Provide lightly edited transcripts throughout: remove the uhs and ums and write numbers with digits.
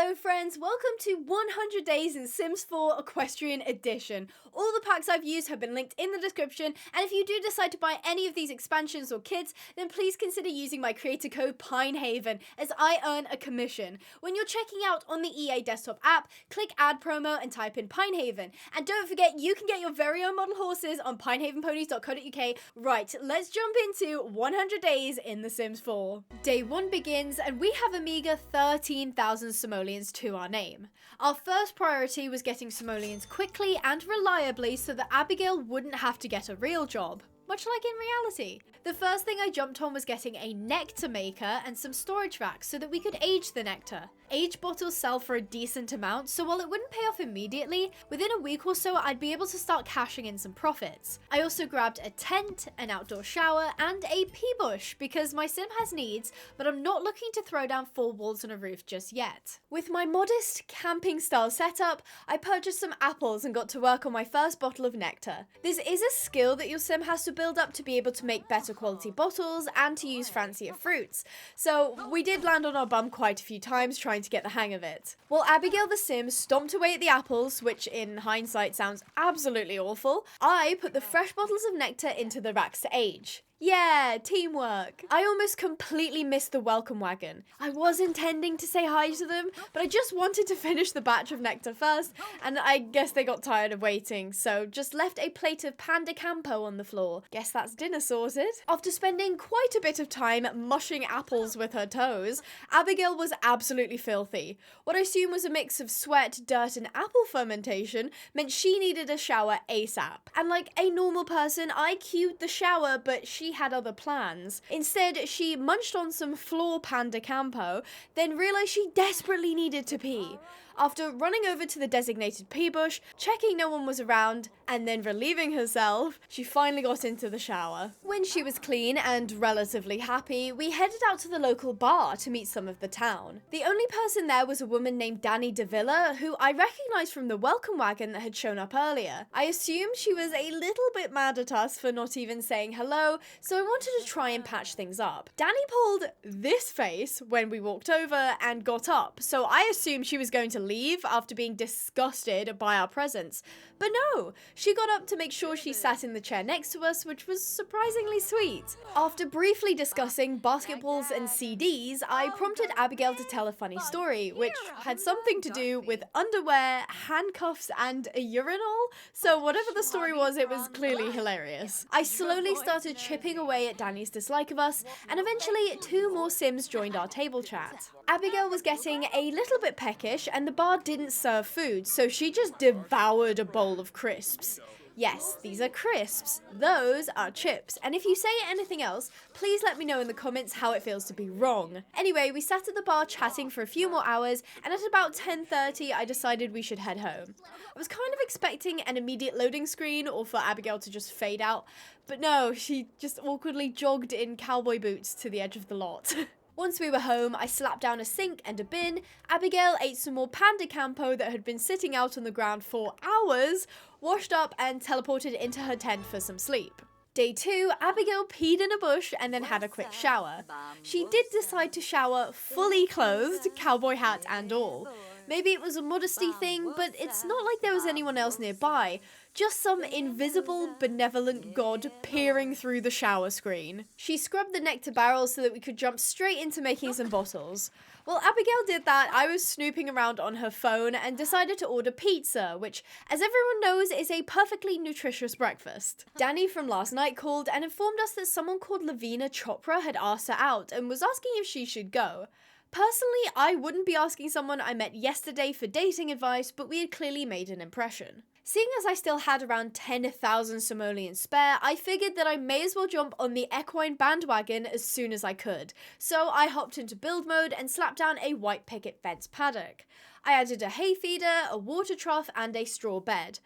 Hello friends, welcome to 100 Days in Sims 4 Equestrian Edition. All the packs I've used have been linked in the description, and if you do decide to buy any of these expansions or kits, then please consider using my creator code Pinehaven, as I earn a commission. When you're checking out on the EA desktop app, click add promo and type in Pinehaven. And don't forget, you can get your very own model horses on pinehavenponies.co.uk. Right, let's jump into 100 Days in The Sims 4. Day 1 begins, and we have a meager 13,000 simoleons to our name. Our first priority was getting simoleons quickly and reliably so that Abigail wouldn't have to get a real job. Much like in reality. The first thing I jumped on was getting a nectar maker and some storage racks so that we could age the nectar. Aged bottles sell for a decent amount, so while it wouldn't pay off immediately, within a week or so I'd be able to start cashing in some profits. I also grabbed a tent, an outdoor shower, and a pea bush because my sim has needs, but I'm not looking to throw down 4 walls and a roof just yet. With my modest camping style setup, I purchased some apples and got to work on my first bottle of nectar. This is a skill that your sim has to build up to be able to make better quality bottles and to use fancier fruits. So we did land on our bum quite a few times trying to get the hang of it. While Abigail the sim stomped away at the apples, which in hindsight sounds absolutely awful, I put the fresh bottles of nectar into the racks to age. Yeah, teamwork. I almost completely missed the welcome wagon. I was intending to say hi to them, but I just wanted to finish the batch of nectar first, and I guess they got tired of waiting, so just left a plate of panda campo on the floor. Guess that's dinner sorted. After spending quite a bit of time mushing apples with her toes, Abigail was absolutely filthy. What I assume was a mix of sweat, dirt, and apple fermentation meant she needed a shower ASAP. And like a normal person, I queued the shower, but she had other plans. Instead, she munched on some floor panda campo, then realised she desperately needed to pee. After running over to the designated pea bush, checking no one was around, and then relieving herself, she finally got into the shower. When she was clean and relatively happy, we headed out to the local bar to meet some of the town. The only person there was a woman named Danny DeVilla, who I recognised from the welcome wagon that had shown up earlier. I assumed she was a little bit mad at us for not even saying hello, so I wanted to try and patch things up. Danny pulled this face when we walked over and got up, so I assumed she was going to leave after being disgusted by our presence. But no, she got up to make sure she sat in the chair next to us, which was surprisingly sweet. After briefly discussing basketballs and CDs, I prompted Abigail to tell a funny story, which had something to do with underwear, handcuffs, and a urinal. So whatever the story was, it was clearly hilarious. I slowly started chipping away at Danny's dislike of us, and eventually 2 more Sims joined our table chat. Abigail was getting a little bit peckish, and the bar didn't serve food, so she just devoured a bowl of crisps. Yes, these are crisps. Those are chips. And if you say anything else, please let me know in the comments how it feels to be wrong. Anyway, we sat at the bar chatting for a few more hours, and at about 10:30, I decided we should head home. I was kind of expecting an immediate loading screen or for Abigail to just fade out, but no, she just awkwardly jogged in cowboy boots to the edge of the lot. Once we were home, I slapped down a sink and a bin, Abigail ate some more panda campo that had been sitting out on the ground for hours, washed up and teleported into her tent for some sleep. Day 2, Abigail peed in a bush and then had a quick shower. She did decide to shower fully clothed, cowboy hat and all. Maybe it was a modesty thing, but it's not like there was anyone else nearby. Just some invisible, benevolent god peering through the shower screen. She scrubbed the nectar barrels so that we could jump straight into making some bottles. While Abigail did that, I was snooping around on her phone and decided to order pizza, which, as everyone knows, is a perfectly nutritious breakfast. Danny from last night called and informed us that someone called Lavina Chopra had asked her out and was asking if she should go. Personally, I wouldn't be asking someone I met yesterday for dating advice, but we had clearly made an impression. Seeing as I still had around 10,000 simoleons spare, I figured that I may as well jump on the equine bandwagon as soon as I could, so I hopped into build mode and slapped down a white picket fence paddock. I added a hay feeder, a water trough, and a straw bed.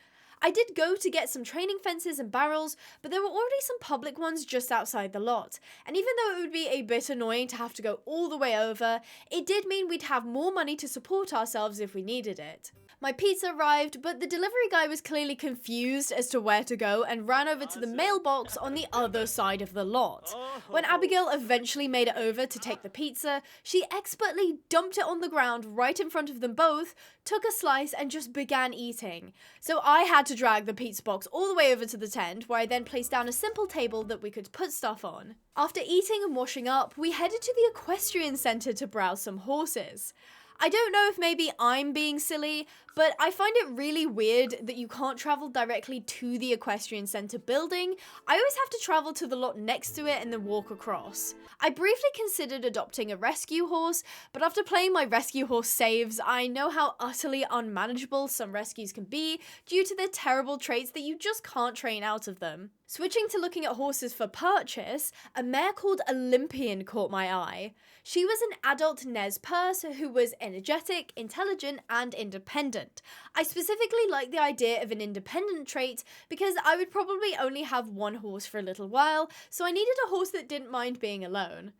I did go to get some training fences and barrels, but there were already some public ones just outside the lot. And even though it would be a bit annoying to have to go all the way over, it did mean we'd have more money to support ourselves if we needed it. My pizza arrived, but the delivery guy was clearly confused as to where to go and ran over to the mailbox on the other side of the lot. When Abigail eventually made it over to take the pizza, she expertly dumped it on the ground right in front of them both, took a slice and just began eating. So I had to drag the pizza box all the way over to the tent, where I then placed down a simple table that we could put stuff on. After eating and washing up, we headed to the Equestrian Centre to browse some horses. I don't know if maybe I'm being silly, but I find it really weird that you can't travel directly to the Equestrian Centre building. I always have to travel to the lot next to it and then walk across. I briefly considered adopting a rescue horse, but after playing my rescue horse saves, I know how utterly unmanageable some rescues can be due to their terrible traits that you just can't train out of them. Switching to looking at horses for purchase, a mare called Olympian caught my eye. She was an adult Nez Perce who was energetic, intelligent, and independent. I specifically like the idea of an independent trait because I would probably only have one horse for a little while, so I needed a horse that didn't mind being alone.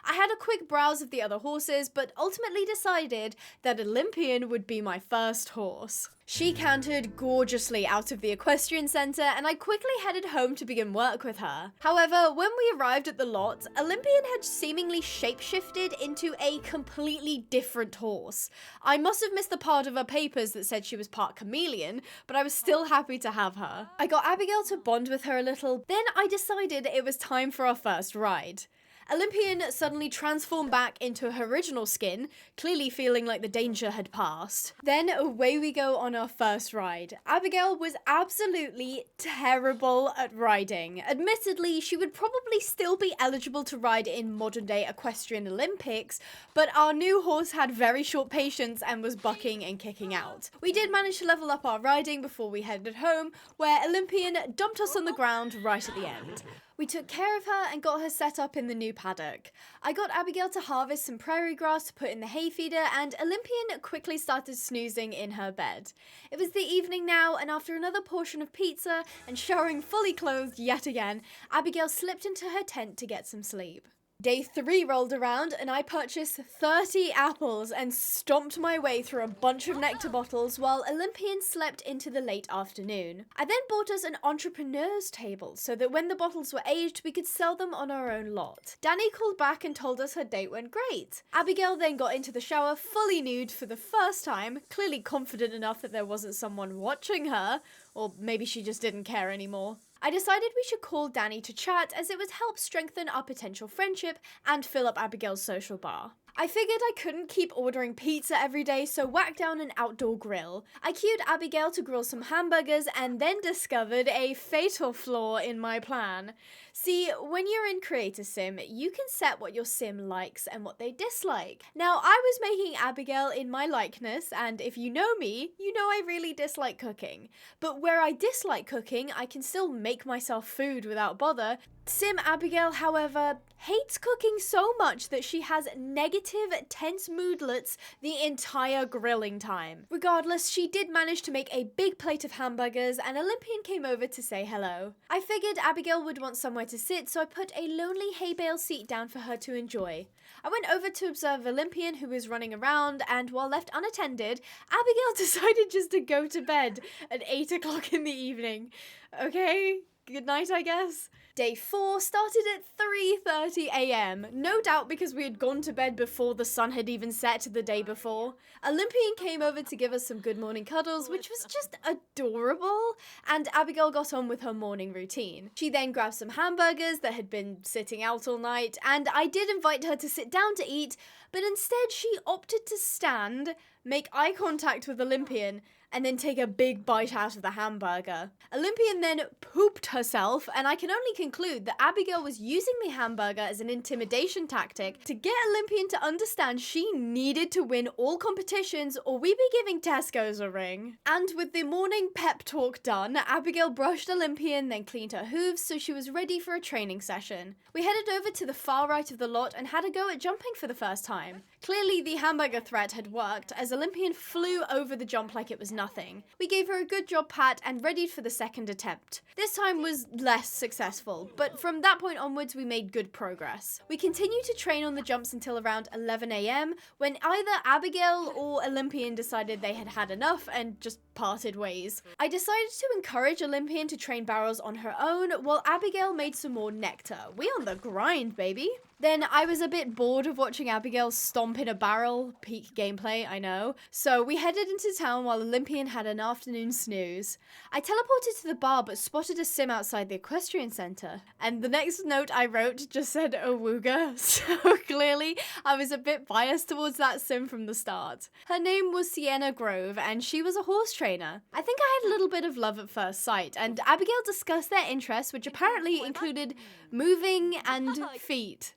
I had a quick browse of the other horses, but ultimately decided that Olympian would be my first horse. She cantered gorgeously out of the Equestrian Centre, and I quickly headed home to begin work with her. However, when we arrived at the lot, Olympian had seemingly shapeshifted into a completely different horse. I must have missed the part of her papers that said she was part chameleon, but I was still happy to have her. I got Abigail to bond with her a little, then I decided it was time for our first ride. Olympian suddenly transformed back into her original skin, clearly feeling like the danger had passed. Then away we go on our first ride. Abigail was absolutely terrible at riding. Admittedly, she would probably still be eligible to ride in modern day equestrian Olympics, but our new horse had very short patience and was bucking and kicking out. We did manage to level up our riding before we headed home, where Olympian dumped us on the ground right at the end. We took care of her and got her set up in the new paddock. I got Abigail to harvest some prairie grass to put in the hay feeder, and Olympian quickly started snoozing in her bed. It was the evening now, and after another portion of pizza and showering fully clothed yet again, Abigail slipped into her tent to get some sleep. Day 3 rolled around and I purchased 30 apples and stomped my way through a bunch of nectar bottles while Olympian slept into the late afternoon. I then bought us an entrepreneur's table so that when the bottles were aged we could sell them on our own lot. Danny called back and told us her date went great. Abigail then got into the shower fully nude for the first time, clearly confident enough that there wasn't someone watching her, or maybe she just didn't care anymore. I decided we should call Danny to chat as it would help strengthen our potential friendship and fill up Abigail's social bar. I figured I couldn't keep ordering pizza every day, so whacked down an outdoor grill. I cued Abigail to grill some hamburgers and then discovered a fatal flaw in my plan. See, when you're in Creator Sim, you can set what your sim likes and what they dislike. Now, I was making Abigail in my likeness, and if you know me, you know I really dislike cooking. But where I dislike cooking, I can still make myself food without bother. Sim Abigail, however, hates cooking so much that she has negative, tense moodlets the entire grilling time. Regardless, she did manage to make a big plate of hamburgers and Olympian came over to say hello. I figured Abigail would want somewhere to sit, so I put a lonely hay bale seat down for her to enjoy. I went over to observe Olympian, who was running around, and while left unattended, Abigail decided just to go to bed at 8 o'clock in the evening. Okay, good night, I guess. Day 4 started at 3:30 a.m, no doubt because we had gone to bed before the sun had even set the day before. Olympian came over to give us some good morning cuddles, which was just adorable, and Abigail got on with her morning routine. She then grabbed some hamburgers that had been sitting out all night, and I did invite her to sit down to eat, but instead she opted to stand, make eye contact with Olympian, and then take a big bite out of the hamburger. Olympian then pooped herself, and I can only conclude that Abigail was using the hamburger as an intimidation tactic to get Olympian to understand she needed to win all competitions or we'd be giving Tesco's a ring. And with the morning pep talk done, Abigail brushed Olympian, then cleaned her hooves so she was ready for a training session. We headed over to the far right of the lot and had a go at jumping for the first time. Clearly, the hamburger threat had worked, as Olympian flew over the jump like it was nothing. We gave her a good job pat and readied for the second attempt. This time was less successful, but from that point onwards we made good progress. We continued to train on the jumps until around 11 AM, when either Abigail or Olympian decided they had had enough and just parted ways. I decided to encourage Olympian to train barrels on her own, while Abigail made some more nectar. We on the grind, baby! Then I was a bit bored of watching Abigail stomp in a barrel. Peak gameplay, I know. So we headed into town while Olympian had an afternoon snooze. I teleported to the bar but spotted a sim outside the Equestrian Center. And the next note I wrote just said Awooga, so clearly I was a bit biased towards that sim from the start. Her name was Sienna Grove and she was a horse trainer. I think I had a little bit of love at first sight, and Abigail discussed their interests, which apparently included moving and feet.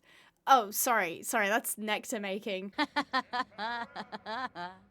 Oh, sorry, that's nectar making.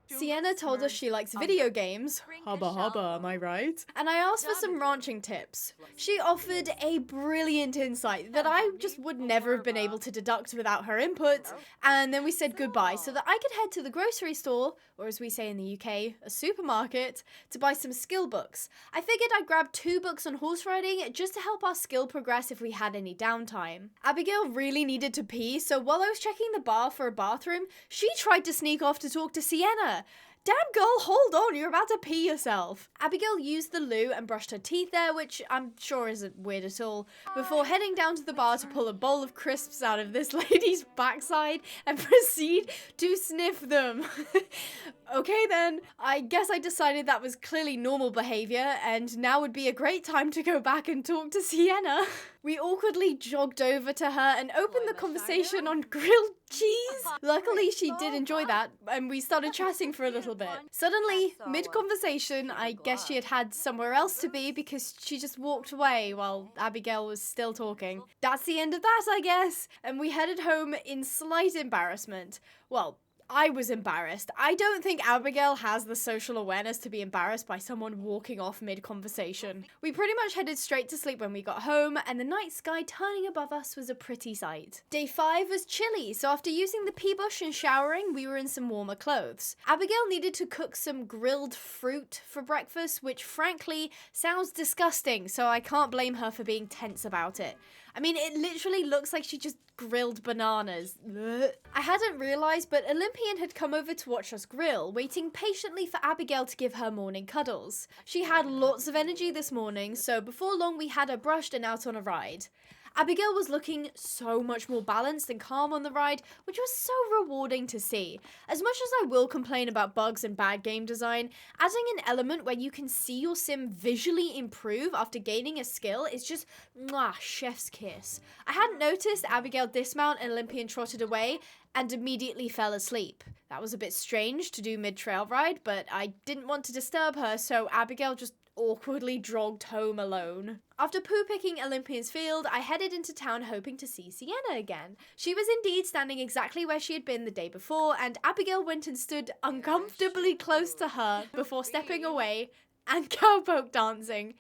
Sienna told us she likes video games. Hubba hubba, am I right? And I asked for some ranching tips. She offered a brilliant insight that I just would never have been able to deduct without her input, and then we said goodbye so that I could head to the grocery store, or as we say in the UK, a supermarket, to buy some skill books. I figured I'd grab 2 books on horse riding just to help our skill progress if we had any downtime. Abigail really needed to pee, so while I was checking the bar for a bathroom, she tried to sneak off to talk to Sienna. Damn girl, hold on, you're about to pee yourself. Abigail used the loo and brushed her teeth there, which I'm sure isn't weird at all, before heading down to the bar to pull a bowl of crisps out of this lady's backside and proceed to sniff them. Okay then, I guess I decided that was clearly normal behavior, and now would be a great time to go back and talk to Sienna. We awkwardly jogged over to her and opened the conversation on grilled cheese. Luckily, she did enjoy that, and we started chatting for a little bit. Suddenly, mid-conversation, I guess she had had somewhere else to be because she just walked away while Abigail was still talking. That's the end of that, I guess. And we headed home in slight embarrassment. Well, I was embarrassed. I don't think Abigail has the social awareness to be embarrassed by someone walking off mid-conversation. We pretty much headed straight to sleep when we got home, and the night sky turning above us was a pretty sight. Day 5 was chilly, so after using the pea bush and showering, we were in some warmer clothes. Abigail needed to cook some grilled fruit for breakfast, which frankly sounds disgusting, so I can't blame her for being tense about it. I mean, it literally looks like she just grilled bananas. Ugh. I hadn't realised, but Olympian had come over to watch us grill, waiting patiently for Abigail to give her morning cuddles. She had lots of energy this morning, so before long we had her brushed and out on a ride. Abigail was looking so much more balanced and calm on the ride, which was so rewarding to see. As much as I will complain about bugs and bad game design, adding an element where you can see your sim visually improve after gaining a skill is just mwah, chef's kiss. I hadn't noticed Abigail dismount and Olympian trotted away and immediately fell asleep. That was a bit strange to do mid-trail ride, but I didn't want to disturb her, so Abigail just awkwardly jogged home alone. After poo-picking Olympian's field, I headed into town hoping to see Sienna again. She was indeed standing exactly where she had been the day before, and Abigail went and stood uncomfortably close to her before stepping away and cowpoke dancing.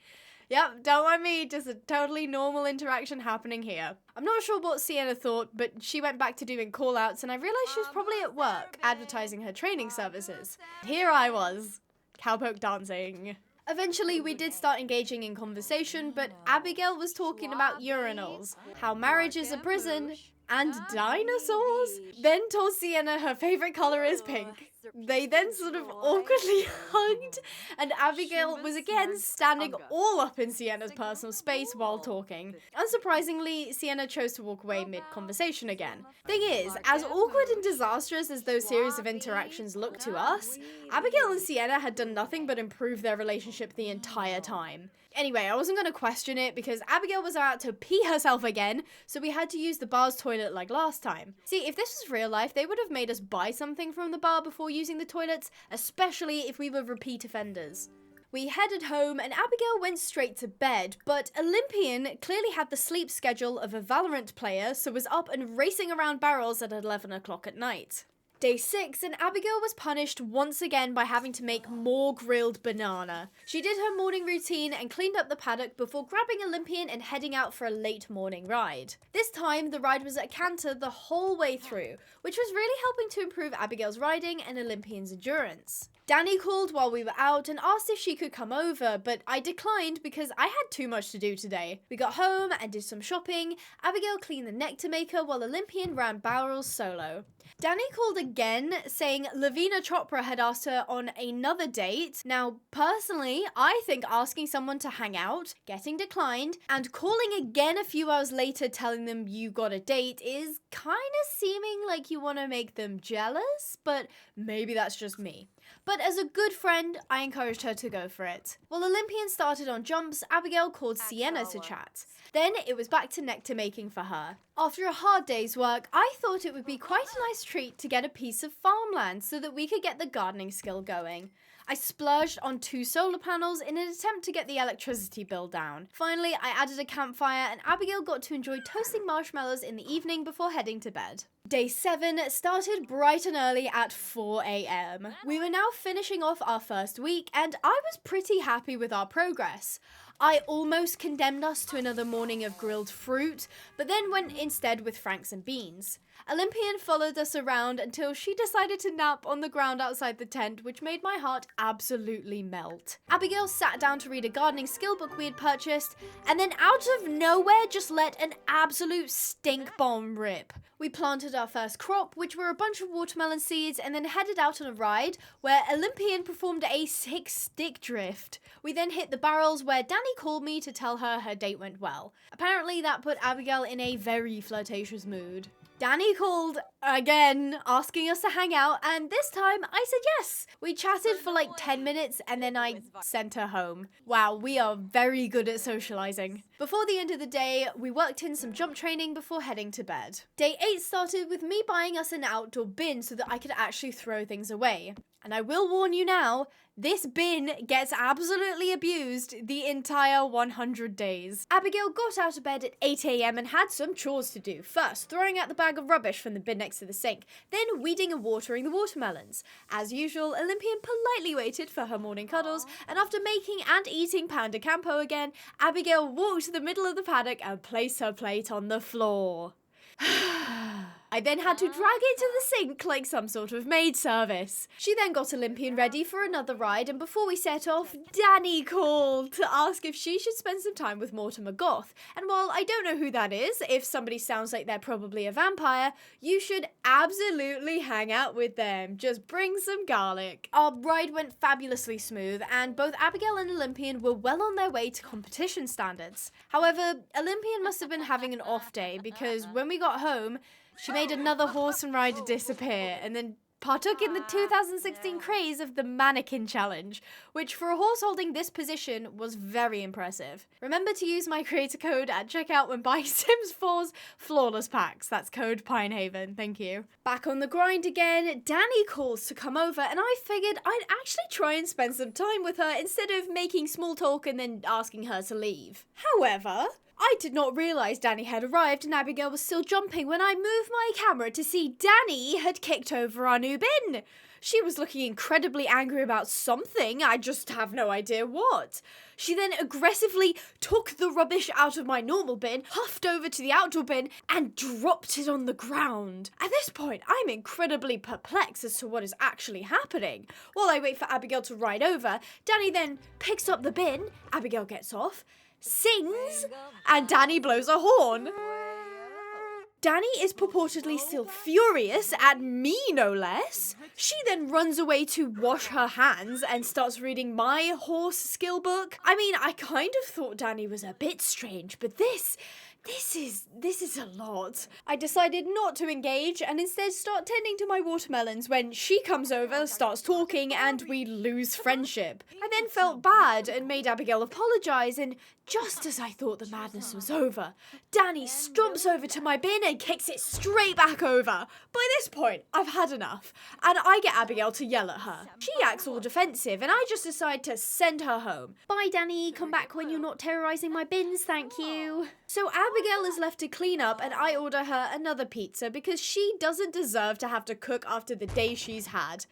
Yep, don't mind me, just a totally normal interaction happening here. I'm not sure what Sienna thought, but she went back to doing call-outs, and I realised she was probably at work, advertising her training services. Here I was, cowpoke dancing. Eventually, we did start engaging in conversation, but Abigail was talking about urinals, how marriage is a prison, and dinosaurs. Then told Sienna her favourite colour is pink. They then sort of awkwardly hugged, and Abigail was again standing all up in Sienna's personal space while talking. Unsurprisingly, Sienna chose to walk away mid-conversation again. Thing is, as awkward and disastrous as those series of interactions looked to us, Abigail and Sienna had done nothing but improve their relationship the entire time. Anyway, I wasn't going to question it because Abigail was about to pee herself again, so we had to use the bar's toilet like last time. See, if this was real life, they would have made us buy something from the bar before using the toilets, especially if we were repeat offenders. We headed home and Abigail went straight to bed, but Olympian clearly had the sleep schedule of a Valorant player, so was up and racing around barrels at 11 o'clock at night. Day 6, and Abigail was punished once again by having to make more grilled banana. She did her morning routine and cleaned up the paddock before grabbing Olympian and heading out for a late morning ride. This time, the ride was at a canter the whole way through, which was really helping to improve Abigail's riding and Olympian's endurance. Danny called while we were out and asked if she could come over, but I declined because I had too much to do today. We got home and did some shopping. Abigail cleaned the nectar maker while Olympian ran barrels solo. Danny called again, saying Lavina Chopra had asked her on another date. Now, personally, I think asking someone to hang out, getting declined, and calling again a few hours later telling them you got a date is kind of seeming like you want to make them jealous, but maybe that's just me. But as a good friend, I encouraged her to go for it. While Olympian started on jumps, Abigail called Sienna to chat. Then it was back to nectar making for her. After a hard day's work, I thought it would be quite a nice treat to get a piece of farmland so that we could get the gardening skill going. I splurged on 2 solar panels in an attempt to get the electricity bill down. Finally, I added a campfire and Abigail got to enjoy toasting marshmallows in the evening before heading to bed. Day 7 started bright and early at 4 a.m. We were now finishing off our first week and I was pretty happy with our progress. I almost condemned us to another morning of grilled fruit, but then went instead with franks and beans. Olympian followed us around until she decided to nap on the ground outside the tent, which made my heart absolutely melt. Abigail sat down to read a gardening skill book we had purchased, and then out of nowhere just let an absolute stink bomb rip. We planted our first crop, which were a bunch of watermelon seeds, and then headed out on a ride where Olympian performed a sick stick drift. We then hit the barrels where Danny called me to tell her date went well. Apparently that put Abigail in a very flirtatious mood. Danny called again, asking us to hang out, and this time I said yes. We chatted for like 10 minutes and then I sent her home. Wow, we are very good at socializing. Before the end of the day, we worked in some jump training before heading to bed. Day 8 started with me buying us an outdoor bin so that I could actually throw things away. And I will warn you now, this bin gets absolutely abused the entire 100 days. Abigail got out of bed at 8 a.m. and had some chores to do. First, throwing out the bag of rubbish from the bin next to the sink, then weeding and watering the watermelons. As usual, Olympian politely waited for her morning cuddles, and after making and eating Panda Campo again, Abigail walked to the middle of the paddock and placed her plate on the floor. I then had to drag it to the sink like some sort of maid service. She then got Olympian ready for another ride, and before we set off, Danny called to ask if she should spend some time with Mortimer Goth. And while I don't know who that is, if somebody sounds like they're probably a vampire, you should absolutely hang out with them. Just bring some garlic. Our ride went fabulously smooth, and both Abigail and Olympian were well on their way to competition standards. However, Olympian must have been having an off day because when we got home, she made another horse and rider disappear and then partook in the 2016 craze of the mannequin challenge, which for a horse holding this position was very impressive. Remember to use my creator code at checkout when buying Sims 4's Flawless Packs. That's code Pinehaven. Thank you. Back on the grind again, Danny calls to come over and I figured I'd actually try and spend some time with her instead of making small talk and then asking her to leave. However, I did not realise Danny had arrived and Abigail was still jumping when I moved my camera to see Danny had kicked over our new bin. She was looking incredibly angry about something, I just have no idea what. She then aggressively took the rubbish out of my normal bin, huffed over to the outdoor bin, and dropped it on the ground. At this point, I'm incredibly perplexed as to what is actually happening. While I wait for Abigail to ride over, Danny then picks up the bin, Abigail gets off, sings, and Danny blows a horn. Danny is purportedly still furious at me, no less. She then runs away to wash her hands and starts reading my horse skill book. I mean, I kind of thought Danny was a bit strange, but this is a lot. I decided not to engage and instead start tending to my watermelons when she comes over, starts talking, and we lose friendship. I then felt bad and made Abigail apologise, and just as I thought the madness was over, Danny stomps over to my bin and kicks it straight back over. By this point, I've had enough, and I get Abigail to yell at her. She acts all defensive, and I just decide to send her home. Bye, Danny. Come back when you're not terrorising my bins, thank you. So Abigail is left to clean up and I order her another pizza because she doesn't deserve to have to cook after the day she's had.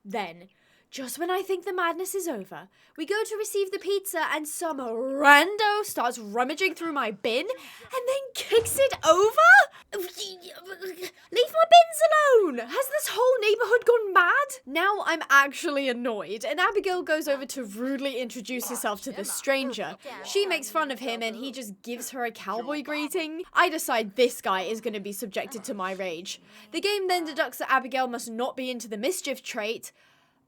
Then, just when I think the madness is over, we go to receive the pizza and some rando starts rummaging through my bin and then kicks it over? Leave my bins alone! Has this whole neighborhood gone mad? Now I'm actually annoyed and Abigail goes over to rudely introduce herself to the stranger. She makes fun of him and he just gives her a cowboy greeting. I decide this guy is going to be subjected to my rage. The game then deducts that Abigail must not be into the mischief trait.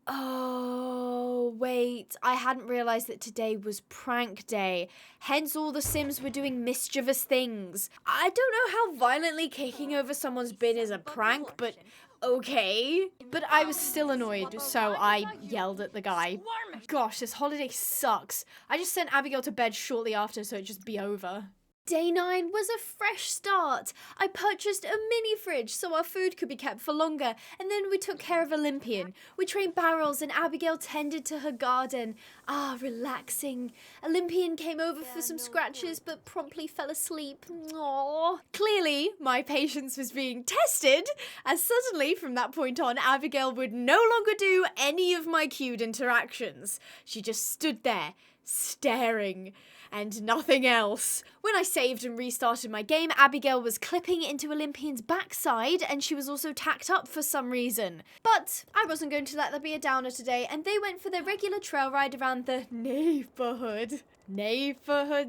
Oh, wait, I hadn't realised that today was prank day, hence all the Sims were doing mischievous things. I don't know how violently kicking over someone's bin is a prank, but okay. But I was still annoyed, so I yelled at the guy. Gosh, this holiday sucks. I just sent Abigail to bed shortly after so it'd just be over. Day 9 was a fresh start. I purchased a mini fridge so our food could be kept for longer, and then we took care of Olympian. We trained barrels and Abigail tended to her garden. Ah, relaxing. Olympian came over for some scratches but promptly fell asleep. Aww. Clearly, my patience was being tested, as suddenly from that point on, Abigail would no longer do any of my cued interactions. She just stood there, staring. And nothing else. When I saved and restarted my game, Abigail was clipping into Olympian's backside and she was also tacked up for some reason. But I wasn't going to let there be a downer today and they went for their regular trail ride around the neighborhood.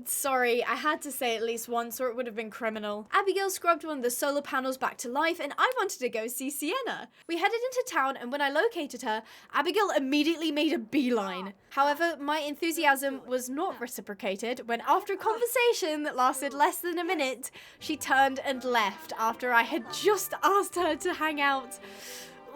Sorry, I had to say it at least once or it would have been criminal. Abigail scrubbed one of the solar panels back to life and I wanted to go see Sienna. We headed into town and when I located her, Abigail immediately made a beeline. However, my enthusiasm was not reciprocated when after a conversation that lasted less than a minute, she turned and left after I had just asked her to hang out.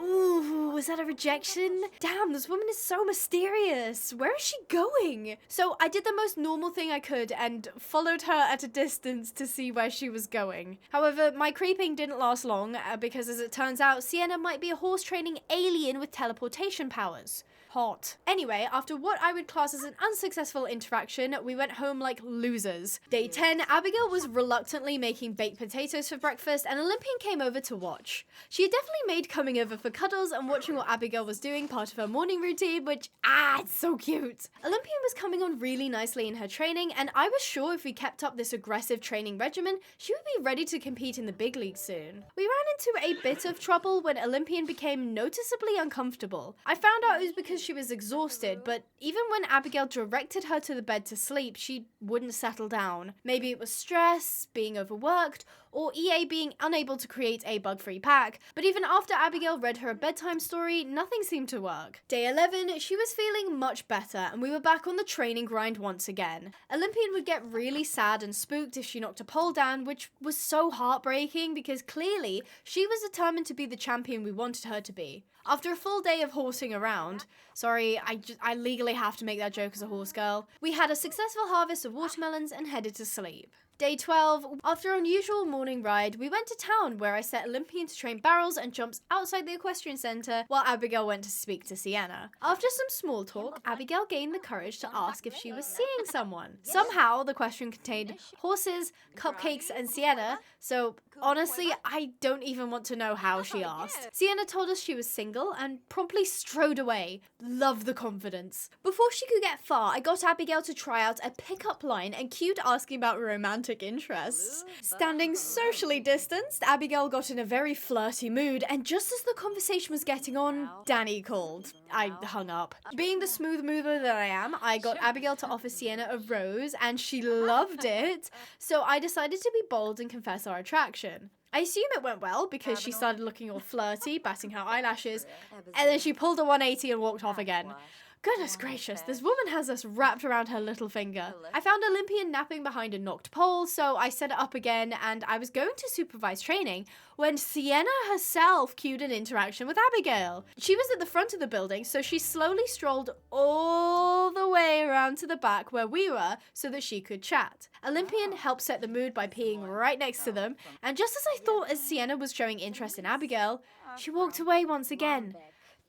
Ooh, was that a rejection? Damn, this woman is so mysterious. Where is she going? So I did the most normal thing I could and followed her at a distance to see where she was going. However, my creeping didn't last long because as it turns out, Sienna might be a horse training alien with teleportation powers. Hot. Anyway, after what I would class as an unsuccessful interaction, we went home like losers. Day 10, Abigail was reluctantly making baked potatoes for breakfast and Olympian came over to watch. She had definitely made coming over for cuddles and watching what Abigail was doing part of her morning routine, which, it's so cute. Olympian was coming on really nicely in her training and I was sure if we kept up this aggressive training regimen, she would be ready to compete in the big leagues soon. We ran into a bit of trouble when Olympian became noticeably uncomfortable. I found out it was because she was exhausted, but even when Abigail directed her to the bed to sleep, she wouldn't settle down. Maybe it was stress, being overworked, or EA being unable to create a bug-free pack, but even after Abigail read her a bedtime story, nothing seemed to work. Day 11, she was feeling much better, and we were back on the training grind once again. Olympian would get really sad and spooked if she knocked a pole down, which was so heartbreaking because clearly she was determined to be the champion we wanted her to be. After a full day of horsing around, sorry, I legally have to make that joke as a horse girl, we had a successful harvest of watermelons and headed to sleep. Day 12, after an unusual morning ride, we went to town where I set Olympian to train barrels and jumps outside the Equestrian Centre while Abigail went to speak to Sienna. After some small talk, Abigail gained the courage to ask if she was seeing someone. Somehow, the question contained horses, cupcakes, and Sienna, so honestly, I don't even want to know how she asked. Sienna told us she was single and promptly strode away. Love the confidence. Before she could get far, I got Abigail to try out a pickup line and cued asking about romantic interests. Standing socially distanced, Abigail got in a very flirty mood, and just as the conversation was getting on, Danny called. I hung up. Being the smooth mover that I am, I got Abigail to offer Sienna a rose, and she loved it, so I decided to be bold and confess our attraction. I assume it went well because she started looking all flirty, batting her eyelashes, and then she pulled a 180 and walked off again. Goodness gracious, this woman has us wrapped around her little finger. I found Olympian napping behind a knocked pole, so I set it up again and I was going to supervise training when Sienna herself cued an interaction with Abigail. She was at the front of the building, so she slowly strolled all the way around to the back where we were so that she could chat. Olympian helped set the mood by peeing right next to them, and just as I thought as Sienna was showing interest in Abigail, she walked away once again.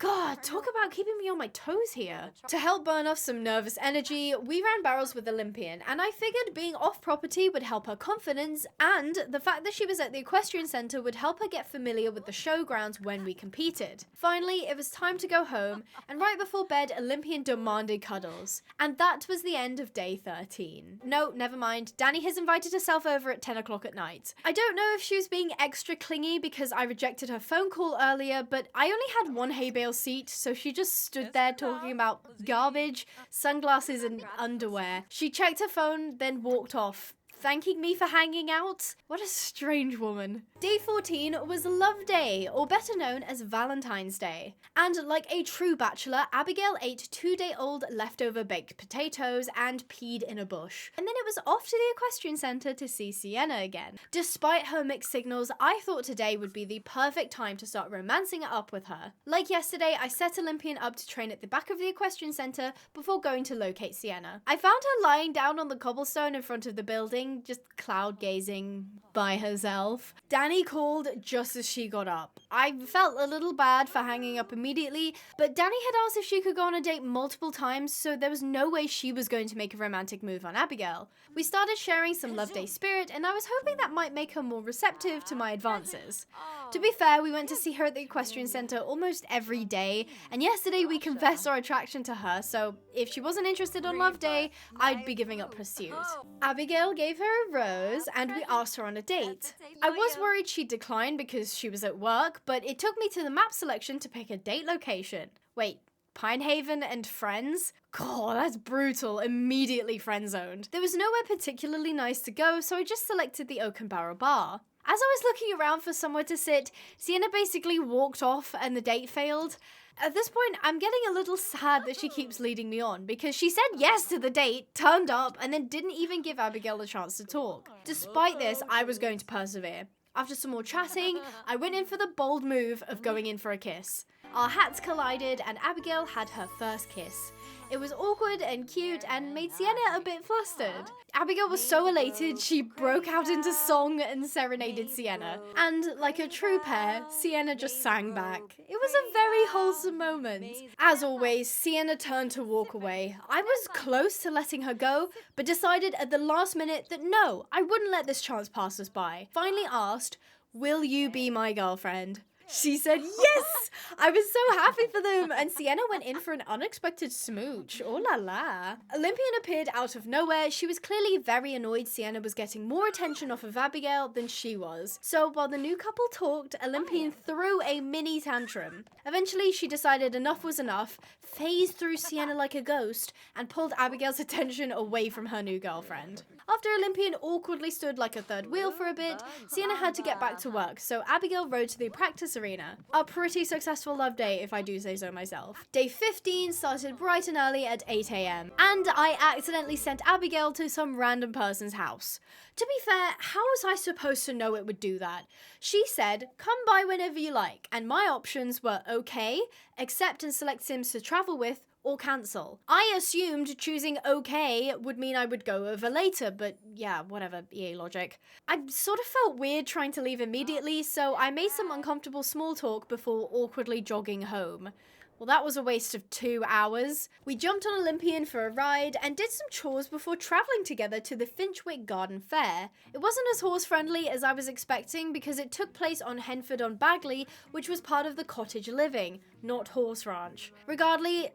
God, talk about keeping me on my toes here. To help burn off some nervous energy, we ran barrels with Olympian, and I figured being off property would help her confidence, and the fact that she was at the Equestrian Centre would help her get familiar with the showgrounds when we competed. Finally, it was time to go home, and right before bed, Olympian demanded cuddles. And that was the end of day 13. No, never mind. Danny has invited herself over at 10 o'clock at night. I don't know if she was being extra clingy because I rejected her phone call earlier, but I only had one hay bale seat, so she just stood there talking about garbage, sunglasses, and underwear. She checked her phone, then walked off, thanking me for hanging out. What a strange woman. Day 14 was Love Day, or better known as Valentine's Day. And like a true bachelor, Abigail ate 2-day-old leftover baked potatoes and peed in a bush. And then it was off to the Equestrian Centre to see Sienna again. Despite her mixed signals, I thought today would be the perfect time to start romancing it up with her. Like yesterday, I set Olympian up to train at the back of the Equestrian Centre before going to locate Sienna. I found her lying down on the cobblestone in front of the building, just cloud gazing by herself. Danny called just as she got up. I felt a little bad for hanging up immediately, but Danny had asked if she could go on a date multiple times, so there was no way she was going to make a romantic move on Abigail. We started sharing some Love Day spirit, and I was hoping that might make her more receptive to my advances. To be fair, we went to see her at the Equestrian Centre almost every day, and yesterday we confessed our attraction to her, so if she wasn't interested on Love Day, I'd be giving up pursuit. Abigail gave her a rose, and we asked her on a date. I was worried she'd decline because she was at work, but it took me to the map selection to pick a date location. Wait, Pinehaven and friends? God, that's brutal. Immediately friend-zoned. There was nowhere particularly nice to go, so I just selected the Oak and Barrel Bar. As I was looking around for somewhere to sit, Sienna basically walked off and the date failed. At this point, I'm getting a little sad that she keeps leading me on, because she said yes to the date, turned up, and then didn't even give Abigail a chance to talk. Despite this, I was going to persevere. After some more chatting, I went in for the bold move of going in for a kiss. Our hats collided and Abigail had her first kiss. It was awkward and cute and made Sienna a bit flustered. Abigail was so elated, she broke out into song and serenaded Sienna. And like a true pair, Sienna just sang back. It was a very wholesome moment. As always, Sienna turned to walk away. I was close to letting her go, but decided at the last minute that no, I wouldn't let this chance pass us by. Finally asked, "Will you be my girlfriend?" She said yes! I was so happy for them, and Sienna went in for an unexpected smooch. Oh la la. Olympian appeared out of nowhere. She was clearly very annoyed Sienna was getting more attention off of Abigail than she was. So while the new couple talked, Olympian threw a mini tantrum. Eventually, she decided enough was enough, phased through Sienna like a ghost, and pulled Abigail's attention away from her new girlfriend. After Olympian awkwardly stood like a third wheel for a bit, Sienna had to get back to work, so Abigail rode to the practice arena. A pretty successful love day, if I do say so myself. Day 15 started bright and early at 8 AM, and I accidentally sent Abigail to some random person's house. To be fair, how was I supposed to know it would do that? She said, "Come by whenever you like," and my options were okay, accept and select Sims to travel with, or cancel. I assumed choosing okay would mean I would go over later, but yeah, whatever, EA logic. I sort of felt weird trying to leave immediately, so I made some uncomfortable small talk before awkwardly jogging home. Well, that was a waste of 2 hours. We jumped on Olympian for a ride and did some chores before travelling together to the Finchwick Garden Fair. It wasn't as horse-friendly as I was expecting because it took place on Henford-on-Bagley, which was part of the Cottage Living, not Horse Ranch. Regardless,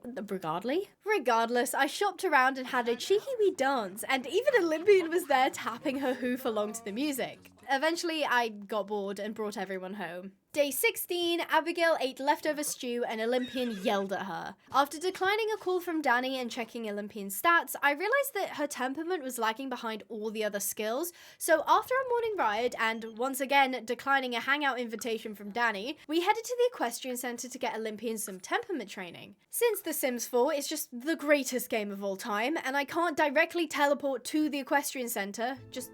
I shopped around and had a cheeky wee dance, and even Olympian was there tapping her hoof along to the music. Eventually, I got bored and brought everyone home. Day 16, Abigail ate leftover stew and Olympian yelled at her. After declining a call from Danny and checking Olympian's stats, I realized that her temperament was lagging behind all the other skills, so after a morning ride and once again declining a hangout invitation from Danny, we headed to the Equestrian Centre to get Olympian some temperament training. Since The Sims 4 is just the greatest game of all time, and I can't directly teleport to the Equestrian Centre, just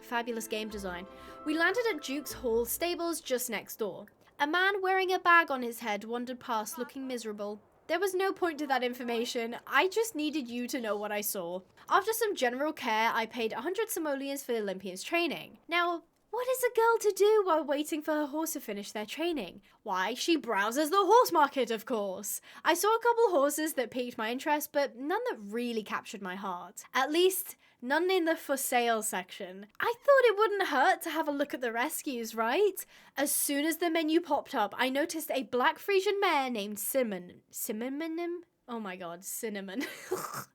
fabulous game design, we landed at Duke's Hall stables just next door. A man wearing a bag on his head wandered past looking miserable. There was no point to that information, I just needed you to know what I saw. After some general care, I paid 100 simoleons for Olympian's training. Now, what is a girl to do while waiting for her horse to finish their training? Why, she browses the horse market, of course. I saw a couple horses that piqued my interest, but none that really captured my heart. At least, none in the for sale section. I thought it wouldn't hurt to have a look at the rescues, right? As soon as the menu popped up, I noticed a black Friesian mare named Cinnamon? Oh my god, Cinnamon.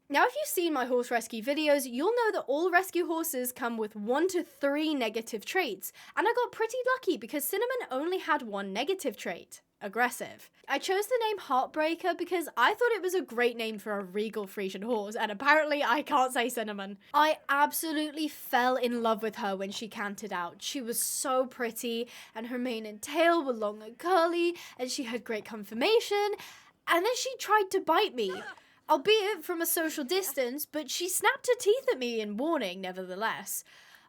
Now, if you've seen my horse rescue videos, you'll know that all rescue horses come with 1 to 3 negative traits, and I got pretty lucky because Cinnamon only had 1 negative trait. Aggressive. I chose the name Heartbreaker because I thought it was a great name for a regal Friesian horse, and apparently I can't say Cinnamon. I absolutely fell in love with her when she cantered out. She was so pretty, and her mane and tail were long and curly, and she had great conformation, and then she tried to bite me. Albeit from a social distance, but she snapped her teeth at me in warning nevertheless.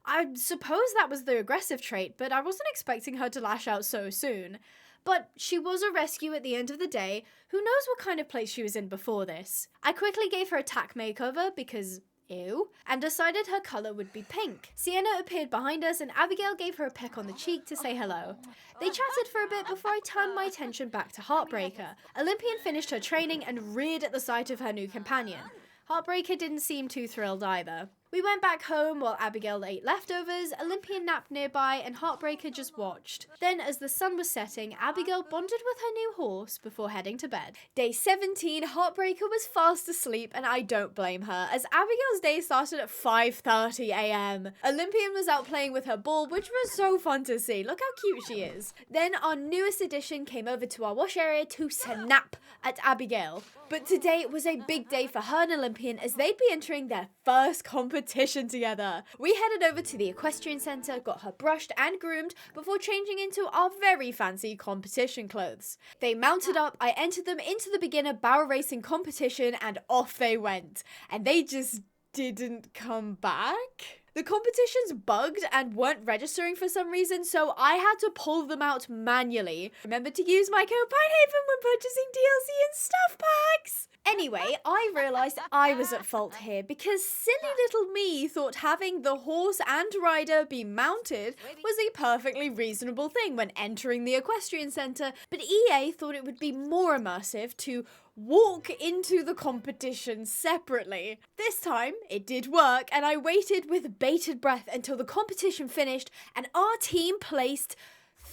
I suppose that was the aggressive trait, but I wasn't expecting her to lash out so soon. But she was a rescue at the end of the day. Who knows what kind of place she was in before this? I quickly gave her a tack makeover because ew, and decided her colour would be pink. Sienna appeared behind us and Abigail gave her a peck on the cheek to say hello. They chatted for a bit before I turned my attention back to Heartbreaker. Olympian finished her training and reared at the sight of her new companion. Heartbreaker didn't seem too thrilled either. We went back home while Abigail ate leftovers, Olympian napped nearby, and Heartbreaker just watched. Then, as the sun was setting, Abigail bonded with her new horse before heading to bed. Day 17, Heartbreaker was fast asleep, and I don't blame her, as Abigail's day started at 5:30 a.m. Olympian was out playing with her ball, which was so fun to see. Look how cute she is. Then our newest addition came over to our wash area to snap at Abigail. But today was a big day for her and Olympian as they'd be entering their first competition together. We headed over to the Equestrian Centre, got her brushed and groomed before changing into our very fancy competition clothes. They mounted up, I entered them into the beginner barrel racing competition and off they went. And they just didn't come back. The competitions bugged and weren't registering for some reason, so I had to pull them out manually. Remember to use my code Pinehaven when purchasing DLC and stuff packs! Anyway, I realised I was at fault here because silly little me thought having the horse and rider be mounted was a perfectly reasonable thing when entering the Equestrian Centre, but EA thought it would be more immersive to walk into the competition separately. This time, it did work, and I waited with bated breath until the competition finished and our team placed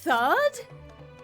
3rd?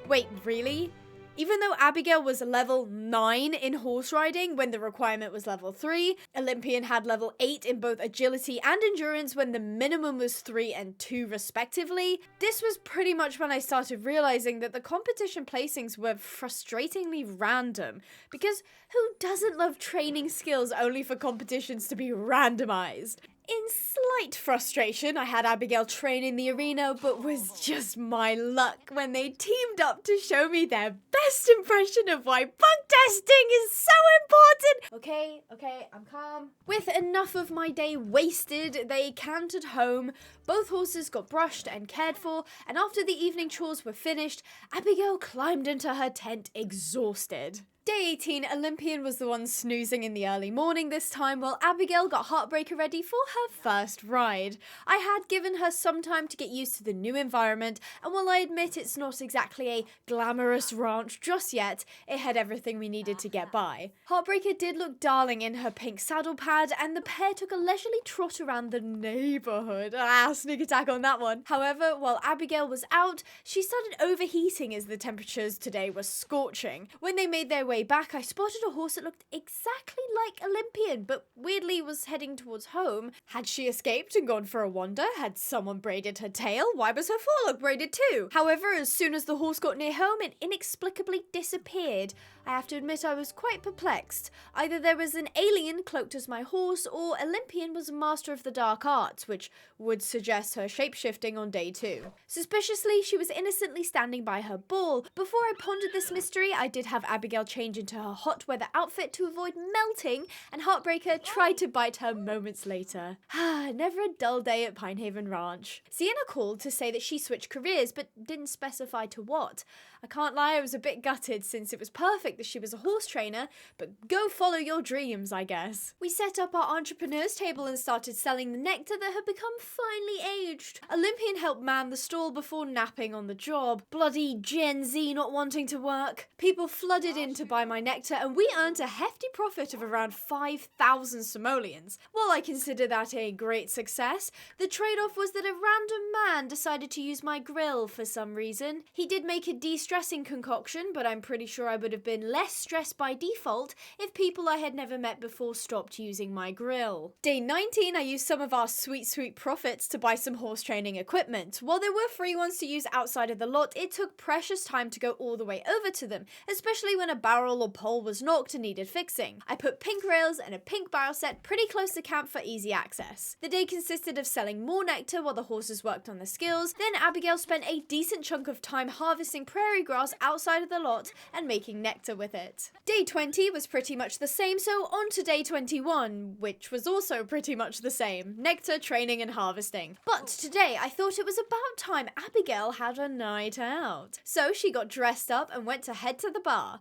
Wait, really? Even though Abigail was level 9 in horse riding when the requirement was level 3, Olympian had level 8 in both agility and endurance when the minimum was 3 and 2 respectively. This was pretty much when I started realizing that the competition placings were frustratingly random, because who doesn't love training skills only for competitions to be randomized? In slight frustration, I had Abigail train in the arena, but was just my luck when they teamed up to show me their best impression of why bug testing is so important. Okay, I'm calm. With enough of my day wasted, they cantered home. Both horses got brushed and cared for, and after the evening chores were finished, Abigail climbed into her tent exhausted. Day 18, Olympian was the one snoozing in the early morning this time, while Abigail got Heartbreaker ready for her first ride. I had given her some time to get used to the new environment, and while I admit it's not exactly a glamorous ranch just yet, it had everything we needed to get by. Heartbreaker did look darling in her pink saddle pad, and the pair took a leisurely trot around the neighbourhood. Sneak attack on that one. However, while Abigail was out, she started overheating as the temperatures today were scorching. When they made their way back, I spotted a horse that looked exactly like Olympian, but weirdly was heading towards home. Had she escaped and gone for a wander? Had someone braided her tail? Why was her forelock braided too? However, as soon as the horse got near home, it inexplicably disappeared. I have to admit I was quite perplexed. Either there was an alien cloaked as my horse, or Olympian was a master of the dark arts, which would suggest her shape-shifting on day 2. Suspiciously, she was innocently standing by her ball. Before I pondered this mystery, I did have Abigail change into her hot weather outfit to avoid melting, and Heartbreaker tried to bite her moments later. Never a dull day at Pinehaven Ranch. Sienna called to say that she switched careers, but didn't specify to what. I can't lie, I was a bit gutted since it was perfect that she was a horse trainer, but go follow your dreams, I guess. We set up our entrepreneurs table and started selling the nectar that had become finely aged. Olympian helped man the stall before napping on the job. Bloody Gen Z not wanting to work. People flooded in to buy my nectar and we earned a hefty profit of around 5,000 simoleons. While I consider that a great success, the trade-off was that a random man decided to use my grill for some reason. He did make a de-stressing concoction, but I'm pretty sure I would have been less stressed by default if people I had never met before stopped using my grill. Day 19, I used some of our sweet profits to buy some horse training equipment. While there were free ones to use outside of the lot, it took precious time to go all the way over to them, especially when a barrel or pole was knocked and needed fixing. I put pink rails and a pink barrel set pretty close to camp for easy access. The day consisted of selling more nectar while the horses worked on the skills. Then Abigail spent a decent chunk of time harvesting prairie grass outside of the lot and making nectar with it. Day 20 was pretty much the same, so on to day 21, which was also pretty much the same. Nectar, training and harvesting. But today I thought it was about time Abigail had a night out. So she got dressed up and went to head to the bar.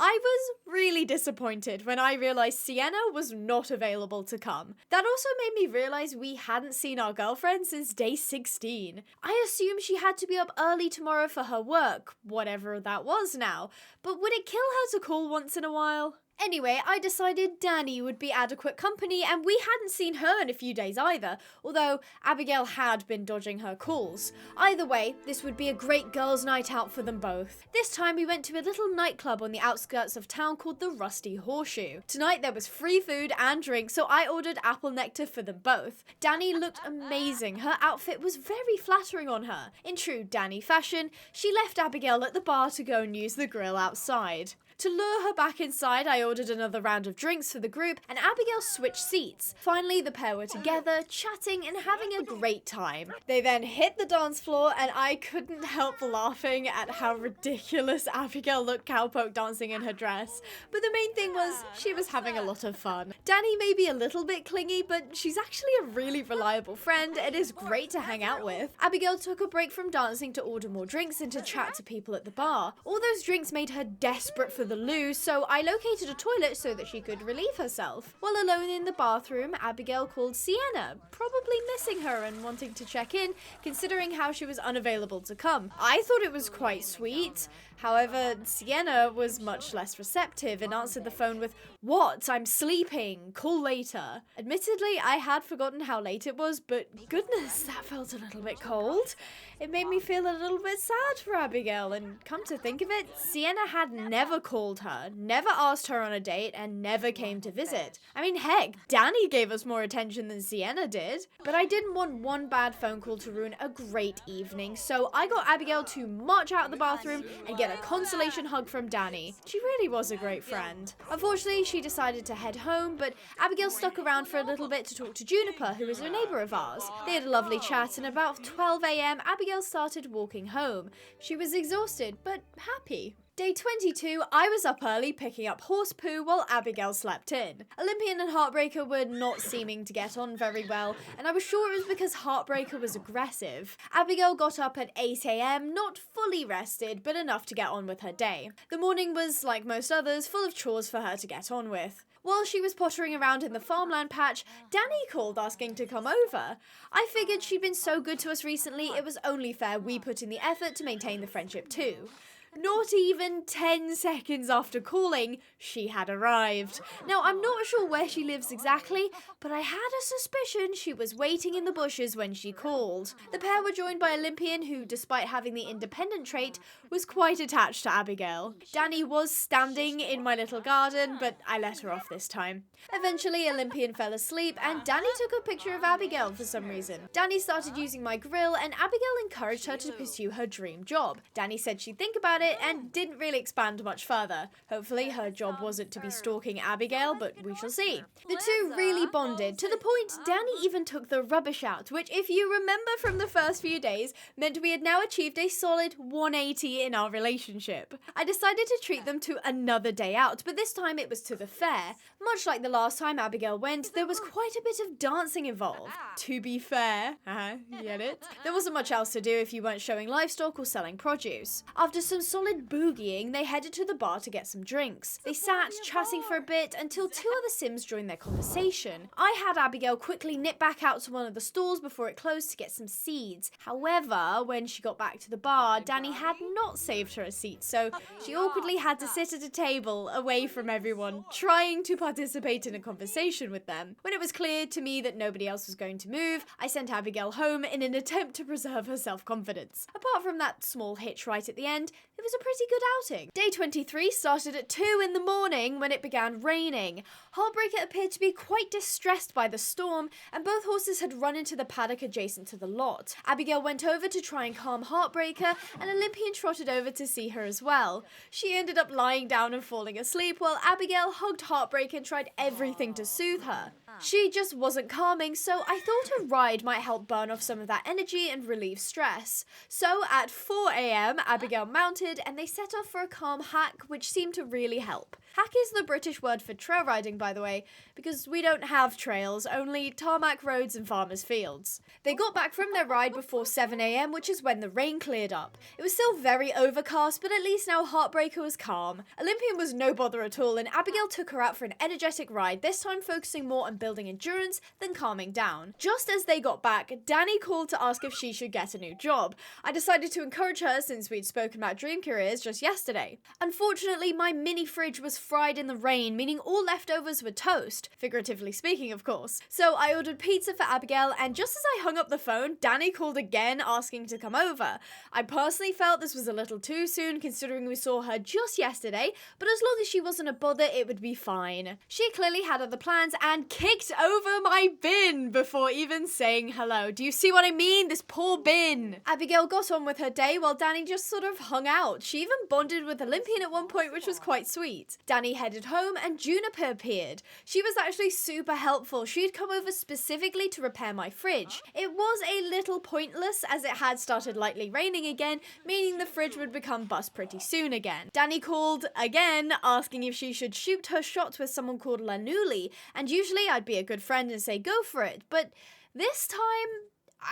I was really disappointed when I realised Sienna was not available to come. That also made me realise we hadn't seen our girlfriend since day 16. I assumed she had to be up early tomorrow for her work, whatever that was now, but would it kill her to call once in a while? Anyway, I decided Danny would be adequate company, and we hadn't seen her in a few days either, although Abigail had been dodging her calls. Either way, this would be a great girls' night out for them both. This time we went to a little nightclub on the outskirts of town called the Rusty Horseshoe. Tonight there was free food and drink, so I ordered apple nectar for them both. Danny looked amazing. Her outfit was very flattering on her. In true Danny fashion, she left Abigail at the bar to go and use the grill outside. To lure her back inside, I ordered another round of drinks for the group, and Abigail switched seats. Finally, the pair were together, chatting and having a great time. They then hit the dance floor, and I couldn't help laughing at how ridiculous Abigail looked cowpoke dancing in her dress. But the main thing was, she was having a lot of fun. Danny may be a little bit clingy, but she's actually a really reliable friend and is great to hang out with. Abigail took a break from dancing to order more drinks and to chat to people at the bar. All those drinks made her desperate for the loo, so I located a toilet so that she could relieve herself. While alone in the bathroom, Abigail called Sienna, probably missing her and wanting to check in, considering how she was unavailable to come. I thought it was quite sweet. However, Sienna was much less receptive and answered the phone with, "What? I'm sleeping. Call later." Admittedly, I had forgotten how late it was, but goodness, that felt a little bit cold. It made me feel a little bit sad for Abigail, and come to think of it, Sienna had never called her, never asked her on a date, and never came to visit. I mean, heck, Danny gave us more attention than Sienna did. But I didn't want one bad phone call to ruin a great evening, so I got Abigail to march out of the bathroom and get a consolation hug from Danny. She really was a great friend. Unfortunately, she decided to head home, but Abigail stuck around for a little bit to talk to Juniper, who is a neighbour of ours. They had a lovely chat, and about 12 AM, Abigail started walking home. She was exhausted, but happy. Day 22, I was up early picking up horse poo while Abigail slept in. Olympian and Heartbreaker were not seeming to get on very well, and I was sure it was because Heartbreaker was aggressive. Abigail got up at 8 AM, not fully rested, but enough to get on with her day. The morning was, like most others, full of chores for her to get on with. While she was pottering around in the farmland patch, Danny called asking to come over. I figured she'd been so good to us recently, it was only fair we put in the effort to maintain the friendship too. Not even 10 seconds after calling, she had arrived. Now, I'm not sure where she lives exactly, but I had a suspicion she was waiting in the bushes when she called. The pair were joined by Olympian, who, despite having the independent trait, was quite attached to Abigail. Danny was standing in my little garden, but I let her off this time. Eventually, Olympian fell asleep, and Danny took a picture of Abigail for some reason. Danny started using my grill, and Abigail encouraged her to pursue her dream job. Danny said she'd think about it and didn't really expand much further. Hopefully her job wasn't to be stalking Abigail, but we shall see. The two really bonded, to the point Danny even took the rubbish out, which, if you remember from the first few days, meant we had now achieved a solid 180 in our relationship. I decided to treat them to another day out, but this time it was to the fair. Much like the last time Abigail went, there was quite a bit of dancing involved. To be fair, get it? There wasn't much else to do if you weren't showing livestock or selling produce. After some solid boogieing, they headed to the bar to get some drinks. They sat, chatting for a bit, until two other Sims joined their conversation. I had Abigail quickly nip back out to one of the stalls before it closed to get some seeds. However, when she got back to the bar, Danny had not saved her a seat, so she awkwardly had to sit at a table away from everyone, trying to participate in a conversation with them. When it was clear to me that nobody else was going to move, I sent Abigail home in an attempt to preserve her self-confidence. Apart from that small hitch right at the end, it was a pretty good outing. Day 23 started at 2 in the morning when it began raining. Heartbreaker appeared to be quite distressed by the storm, and both horses had run into the paddock adjacent to the lot. Abigail went over to try and calm Heartbreaker, and Olympian trotted over to see her as well. She ended up lying down and falling asleep while Abigail hugged Heartbreaker and tried everything to soothe her. She just wasn't calming, so I thought a ride might help burn off some of that energy and relieve stress. So at 4 a.m, Abigail mounted and they set off for a calm hack, which seemed to really help. Hack is the British word for trail riding, by the way, because we don't have trails, only tarmac roads and farmers' fields. They got back from their ride before 7 a.m, which is when the rain cleared up. It was still very overcast, but at least now Heartbreaker was calm. Olympian was no bother at all, and Abigail took her out for an energetic ride, this time focusing more on building endurance than calming down. Just as they got back, Danny called to ask if she should get a new job. I decided to encourage her since we'd spoken about dream careers just yesterday. Unfortunately, my mini fridge was fried in the rain, meaning all leftovers were toast, figuratively speaking of course. So I ordered pizza for Abigail, and just as I hung up the phone, Danny called again asking to come over. I personally felt this was a little too soon considering we saw her just yesterday, but as long as she wasn't a bother, it would be fine. She clearly had other plans and kicked over my bin before even saying hello. Do you see what I mean? This poor bin. Abigail got on with her day while Danny just sort of hung out. She even bonded with Olympian at one point, which was quite sweet. Danny headed home and Juniper appeared. She was actually super helpful. She'd come over specifically to repair my fridge. It was a little pointless as it had started lightly raining again, meaning the fridge would become bust pretty soon again. Danny called again, asking if she should shoot her shot with someone called Lanuli, and usually I'd be a good friend and say go for it, but this time,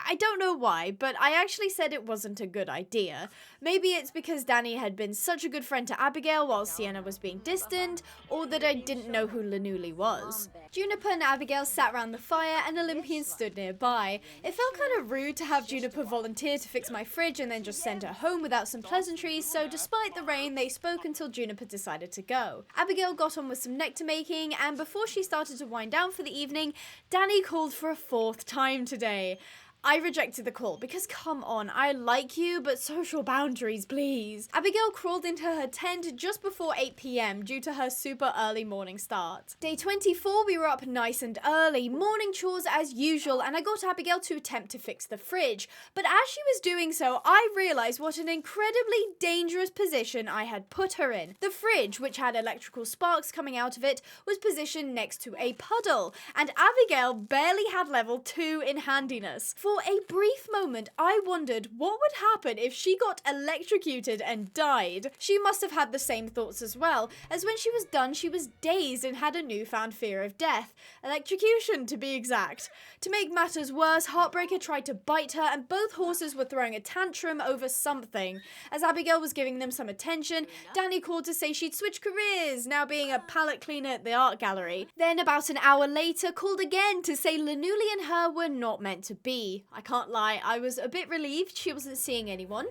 I don't know why, but I actually said it wasn't a good idea. Maybe it's because Danny had been such a good friend to Abigail while Sienna was being distant, or that I didn't know who Lanuli was. Juniper and Abigail sat around the fire and Olympian stood nearby. It felt kind of rude to have Juniper volunteer to fix my fridge and then just send her home without some pleasantries, so despite the rain, they spoke until Juniper decided to go. Abigail got on with some nectar making, and before she started to wind down for the evening, Danny called for a 4th time today. I rejected the call because come on, I like you, but social boundaries, please. Abigail crawled into her tent just before 8 p.m. due to her super early morning start. Day 24, we were up nice and early, morning chores as usual, and I got Abigail to attempt to fix the fridge. But as she was doing so, I realized what an incredibly dangerous position I had put her in. The fridge, which had electrical sparks coming out of it, was positioned next to a puddle, and Abigail barely had level 2 in handiness. For a brief moment, I wondered what would happen if she got electrocuted and died. She must have had the same thoughts as well, as when she was done, she was dazed and had a newfound fear of death. Electrocution, to be exact. To make matters worse, Heartbreaker tried to bite her, and both horses were throwing a tantrum over something. As Abigail was giving them some attention, Danny called to say she'd switch careers, now being a palette cleaner at the art gallery. Then, about an hour later, called again to say Lanuli and her were not meant to be. I can't lie, I was a bit relieved she wasn't seeing anyone.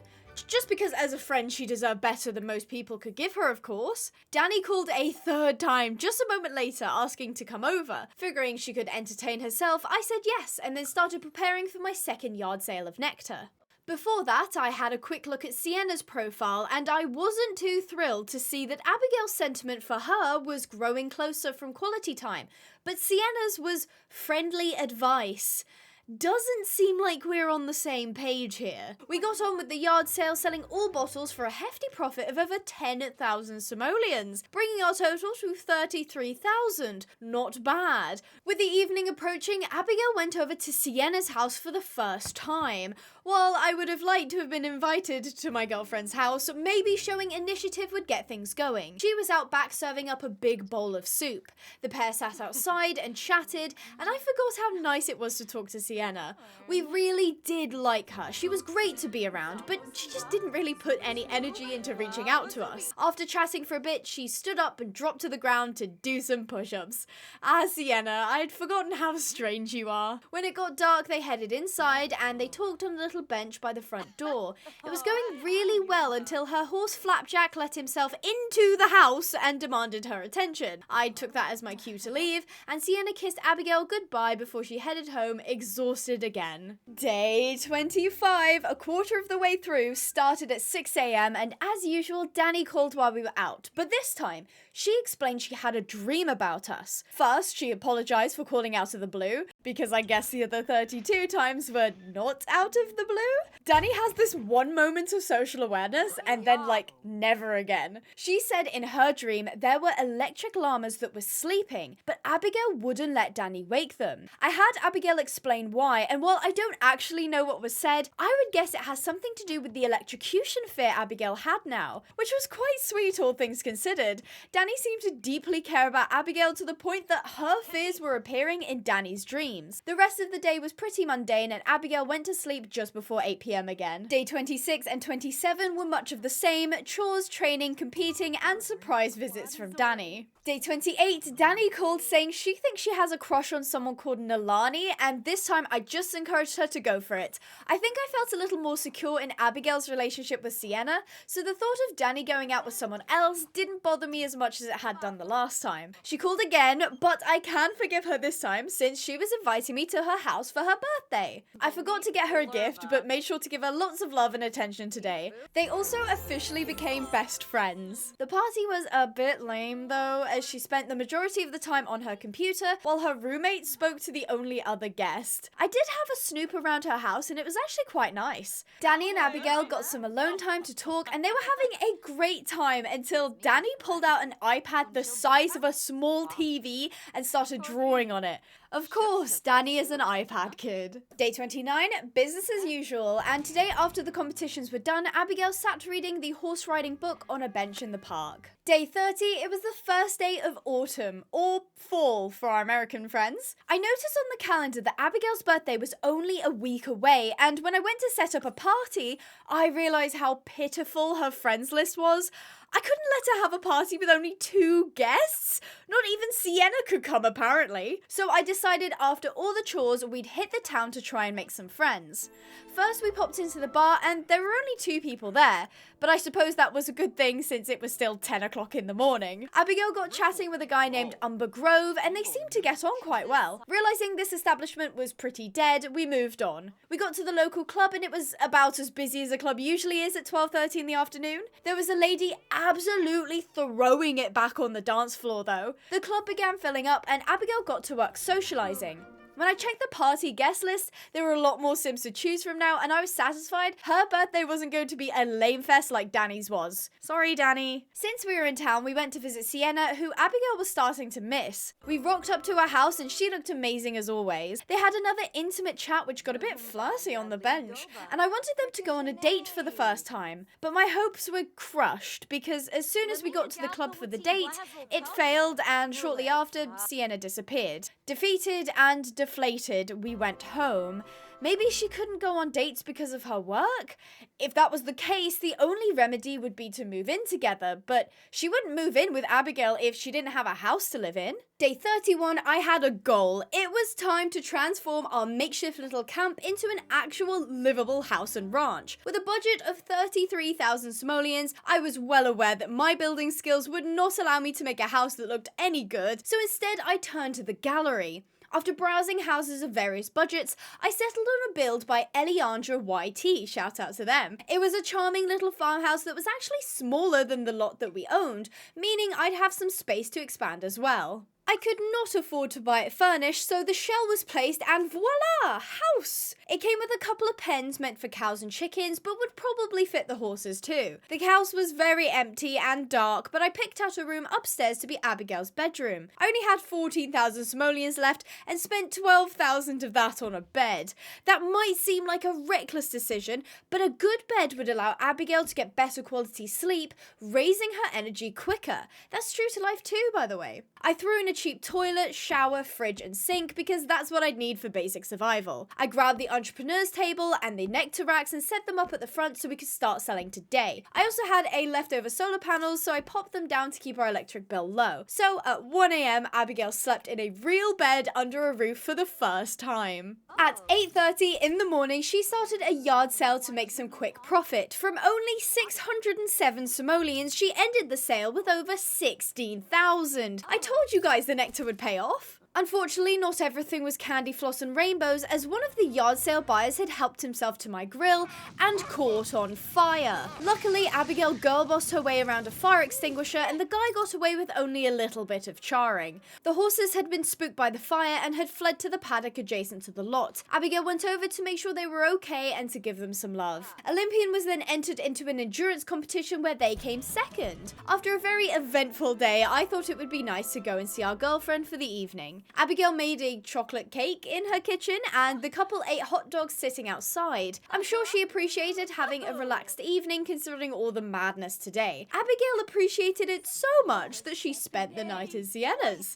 Just because as a friend she deserved better than most people could give her, of course. Danny called a 3rd time just a moment later asking to come over. Figuring she could entertain herself, I said yes and then started preparing for my 2nd yard sale of nectar. Before that, I had a quick look at Sienna's profile, and I wasn't too thrilled to see that Abigail's sentiment for her was growing closer from quality time, but Sienna's was friendly advice. Doesn't seem like we're on the same page here. We got on with the yard sale, selling all bottles for a hefty profit of over 10,000 simoleons, bringing our total to 33,000. Not bad. With the evening approaching, Abigail went over to Sienna's house for the first time. While I would have liked to have been invited to my girlfriend's house, maybe showing initiative would get things going. She was out back serving up a big bowl of soup. The pair sat outside and chatted, and I forgot how nice it was to talk to Sienna. We really did like her. She was great to be around, but she just didn't really put any energy into reaching out to us. After chatting for a bit, she stood up and dropped to the ground to do some push-ups. Ah, Sienna, I'd forgotten how strange you are. When it got dark, they headed inside and they talked on a little bench by the front door. It was going really well until her horse Flapjack let himself into the house and demanded her attention. I took that as my cue to leave, and Sienna kissed Abigail goodbye before she headed home, exhausted again. Day 25, a quarter of the way through, started at 6 a.m, and as usual, Danny called while we were out, but this time, she explained she had a dream about us. First, she apologized for calling out of the blue, because I guess the other 32 times were not out of the blue. Danny has this one moment of social awareness, and then, never again. She said in her dream there were electric llamas that were sleeping, but Abigail wouldn't let Danny wake them. I had Abigail explain why, and while I don't actually know what was said, I would guess it has something to do with the electrocution fear Abigail had now, which was quite sweet, all things considered. Danny seemed to deeply care about Abigail to the point that her fears were appearing in Danny's dreams. The rest of the day was pretty mundane, and Abigail went to sleep just before 8 p.m. again. Day 26 and 27 were much of the same: chores, training, competing, and surprise visits from Danny. Day 28, Danny called saying she thinks she has a crush on someone called Nalani, and this time I just encouraged her to go for it. I think I felt a little more secure in Abigail's relationship with Sienna, so the thought of Danny going out with someone else didn't bother me as much as it had done the last time. She called again, but I can forgive her this time since she was inviting me to her house for her birthday. I forgot to get her a gift, but made sure to give her lots of love and attention today. They also officially became best friends. The party was a bit lame though, as she spent the majority of the time on her computer, while her roommate spoke to the only other guest. I did have a snoop around her house, and it was actually quite nice. Danny and Abigail got some alone time to talk, and they were having a great time until Danny pulled out an iPad the size of a small TV and started drawing on it. Of course, Danny is an iPad kid. Day 29, business as usual, and today after the competitions were done, Abigail sat reading the horse riding book on a bench in the park. Day 30, it was the first day of autumn, or fall for our American friends. I noticed on the calendar that Abigail's birthday was only a week away, and when I went to set up a party, I realised how pitiful her friends list was. I couldn't let her have a party with only 2 guests. Not even Sienna could come, apparently. So I decided after all the chores, we'd hit the town to try and make some friends. First, we popped into the bar, and there were only 2 people there. But I suppose that was a good thing since it was still 10 o'clock in the morning. Abigail got chatting with a guy named Umber Grove, and they seemed to get on quite well. Realising this establishment was pretty dead, we moved on. We got to the local club, and it was about as busy as a club usually is at 12:30 in the afternoon. There was a lady absolutely throwing it back on the dance floor though. The club began filling up, and Abigail got to work socialising. When I checked the party guest list, there were a lot more Sims to choose from now, and I was satisfied her birthday wasn't going to be a lame fest like Danny's was. Sorry, Danny. Since we were in town, we went to visit Sienna, who Abigail was starting to miss. We rocked up to her house, and she looked amazing as always. They had another intimate chat, which got a bit flirty on the bench, and I wanted them to go on a date for the first time. But my hopes were crushed, because as soon as we got to the club for the date, it failed, and shortly after, Sienna disappeared. Defeated and deflated, we went home. Maybe she couldn't go on dates because of her work? If that was the case, the only remedy would be to move in together, but she wouldn't move in with Abigail if she didn't have a house to live in. Day 31, I had a goal. It was time to transform our makeshift little camp into an actual livable house and ranch. With a budget of 33,000 simoleons, I was well aware that my building skills would not allow me to make a house that looked any good, so instead I turned to the gallery. After browsing houses of various budgets, I settled on a build by Eliandra YT, shout out to them. It was a charming little farmhouse that was actually smaller than the lot that we owned, meaning I'd have some space to expand as well. I could not afford to buy it furnished, so the shell was placed and voila! House! It came with a couple of pens meant for cows and chickens, but would probably fit the horses too. The house was very empty and dark, but I picked out a room upstairs to be Abigail's bedroom. I only had 14,000 simoleons left and spent 12,000 of that on a bed. That might seem like a reckless decision, but a good bed would allow Abigail to get better quality sleep, raising her energy quicker. That's true to life too, by the way. I threw in a cheap toilet, shower, fridge and sink because that's what I'd need for basic survival. I grabbed the entrepreneur's table and the nectar racks and set them up at the front so we could start selling today. I also had a leftover solar panels, so I popped them down to keep our electric bill low. So at 1 a.m, Abigail slept in a real bed under a roof for the first time. At 8:30 in the morning, she started a yard sale to make some quick profit. From only 607 simoleons, she ended the sale with over 16,000. I told you guys the nectar would pay off. Unfortunately, not everything was candy floss and rainbows, as one of the yard sale buyers had helped himself to my grill and caught on fire. Luckily, Abigail girl-bossed her way around a fire extinguisher and the guy got away with only a little bit of charring. The horses had been spooked by the fire and had fled to the paddock adjacent to the lot. Abigail went over to make sure they were okay and to give them some love. Olympian was then entered into an endurance competition where they came second. After a very eventful day, I thought it would be nice to go and see our girlfriend for the evening. Abigail made a chocolate cake in her kitchen and the couple ate hot dogs sitting outside. I'm sure she appreciated having a relaxed evening considering all the madness today. Abigail appreciated it so much that she spent the night in Sienna's.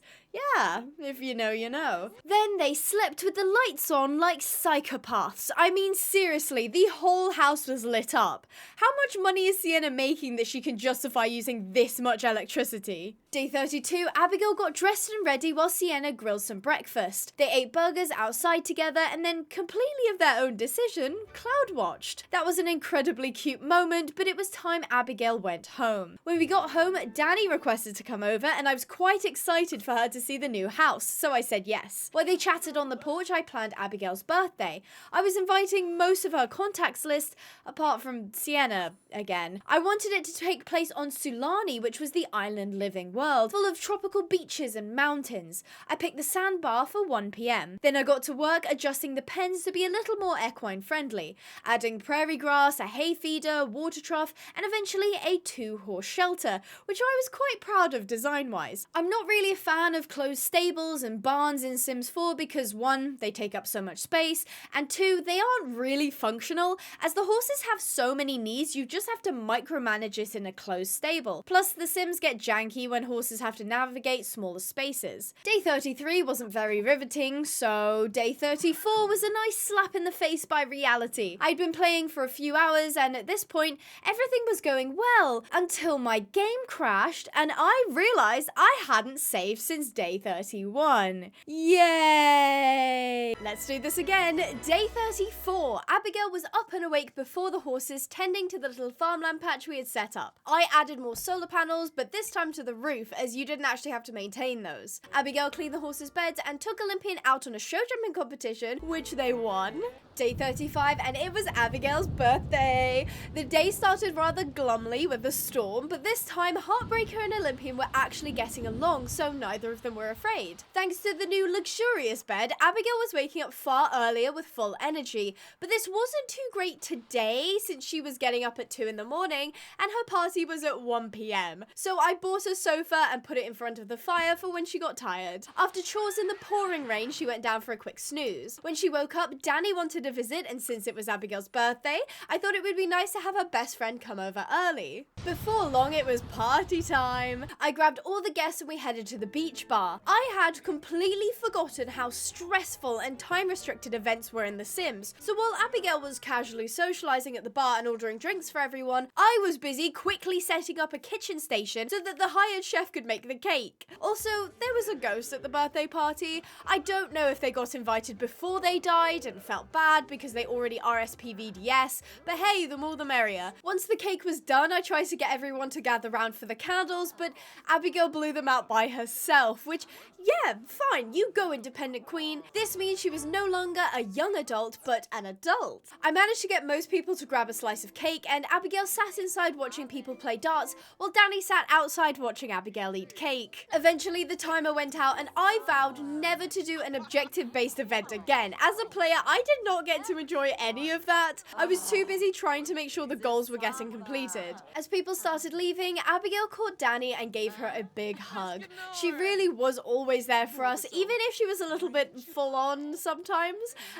Yeah, if you know, you know. Then they slept with the lights on like psychopaths. I mean, seriously, the whole house was lit up. How much money is Sienna making that she can justify using this much electricity? Day 32, Abigail got dressed and ready while Sienna grilled some breakfast. They ate burgers outside together and then, completely of their own decision, cloud watched. That was an incredibly cute moment, but it was time Abigail went home. When we got home, Danny requested to come over and I was quite excited for her to see the new house, so I said yes. While they chatted on the porch, I planned Abigail's birthday. I was inviting most of her contacts list, apart from Sienna again. I wanted it to take place on Sulani, which was the island living world, full of tropical beaches and mountains. I picked the sandbar for 1 p.m. Then I got to work adjusting the pens to be a little more equine friendly, adding prairie grass, a hay feeder, water trough, and eventually a 2-horse shelter, which I was quite proud of design-wise. I'm not really a fan of closed stables and barns in Sims 4 because 1, they take up so much space, and 2, they aren't really functional, as the horses have so many needs you just have to micromanage it in a closed stable. Plus, the Sims get janky when horses have to navigate smaller spaces. Day 33 wasn't very riveting, so day 34 was a nice slap in the face by reality. I'd been playing for a few hours and at this point, everything was going well until my game crashed and I realized I hadn't saved since day 31. Yay! Let's do this again. Day 34. Abigail was up and awake before the horses, tending to the little farmland patch we had set up. I added more solar panels, but this time to the roof, as you didn't actually have to maintain those. Abigail cleaned the horses' beds and took Olympian out on a show jumping competition, which they won. Day 35, and it was Abigail's birthday. The day started rather glumly with a storm, but this time Heartbreaker and Olympian were actually getting along, so neither of them were afraid. Thanks to the new luxurious bed, Abigail was waking up far earlier with full energy, but this wasn't too great today since she was getting up at 2 in the morning and her party was at 1 p.m. So I bought a sofa and put it in front of the fire for when she got tired. After chores in the pouring rain, she went down for a quick snooze. When she woke up, Danny wanted a visit, and since it was Abigail's birthday, I thought it would be nice to have her best friend come over early. Before long, it was party time. I grabbed all the guests and we headed to the beach bar. I had completely forgotten how stressful and time-restricted events were in The Sims, so while Abigail was casually socializing at the bar and ordering drinks for everyone, I was busy quickly setting up a kitchen station so that the hired chef could make the cake. Also, there was a ghost at the birthday party. I don't know if they got invited before they died and felt bad because they already RSPV'd yes, but hey, the more the merrier. Once the cake was done, I tried to get everyone to gather round for the candles, but Abigail blew them out by herself. off, which, yeah, fine, you go independent queen. This means she was no longer a young adult, but an adult. I managed to get most people to grab a slice of cake, and Abigail sat inside watching people play darts, while Danny sat outside watching Abigail eat cake. Eventually, the timer went out, and I vowed never to do an objective-based event again. As a player, I did not get to enjoy any of that. I was too busy trying to make sure the goals were getting completed. As people started leaving, Abigail caught Danny and gave her a big hug. She really was always there for us, even if she was a little bit full-on sometimes.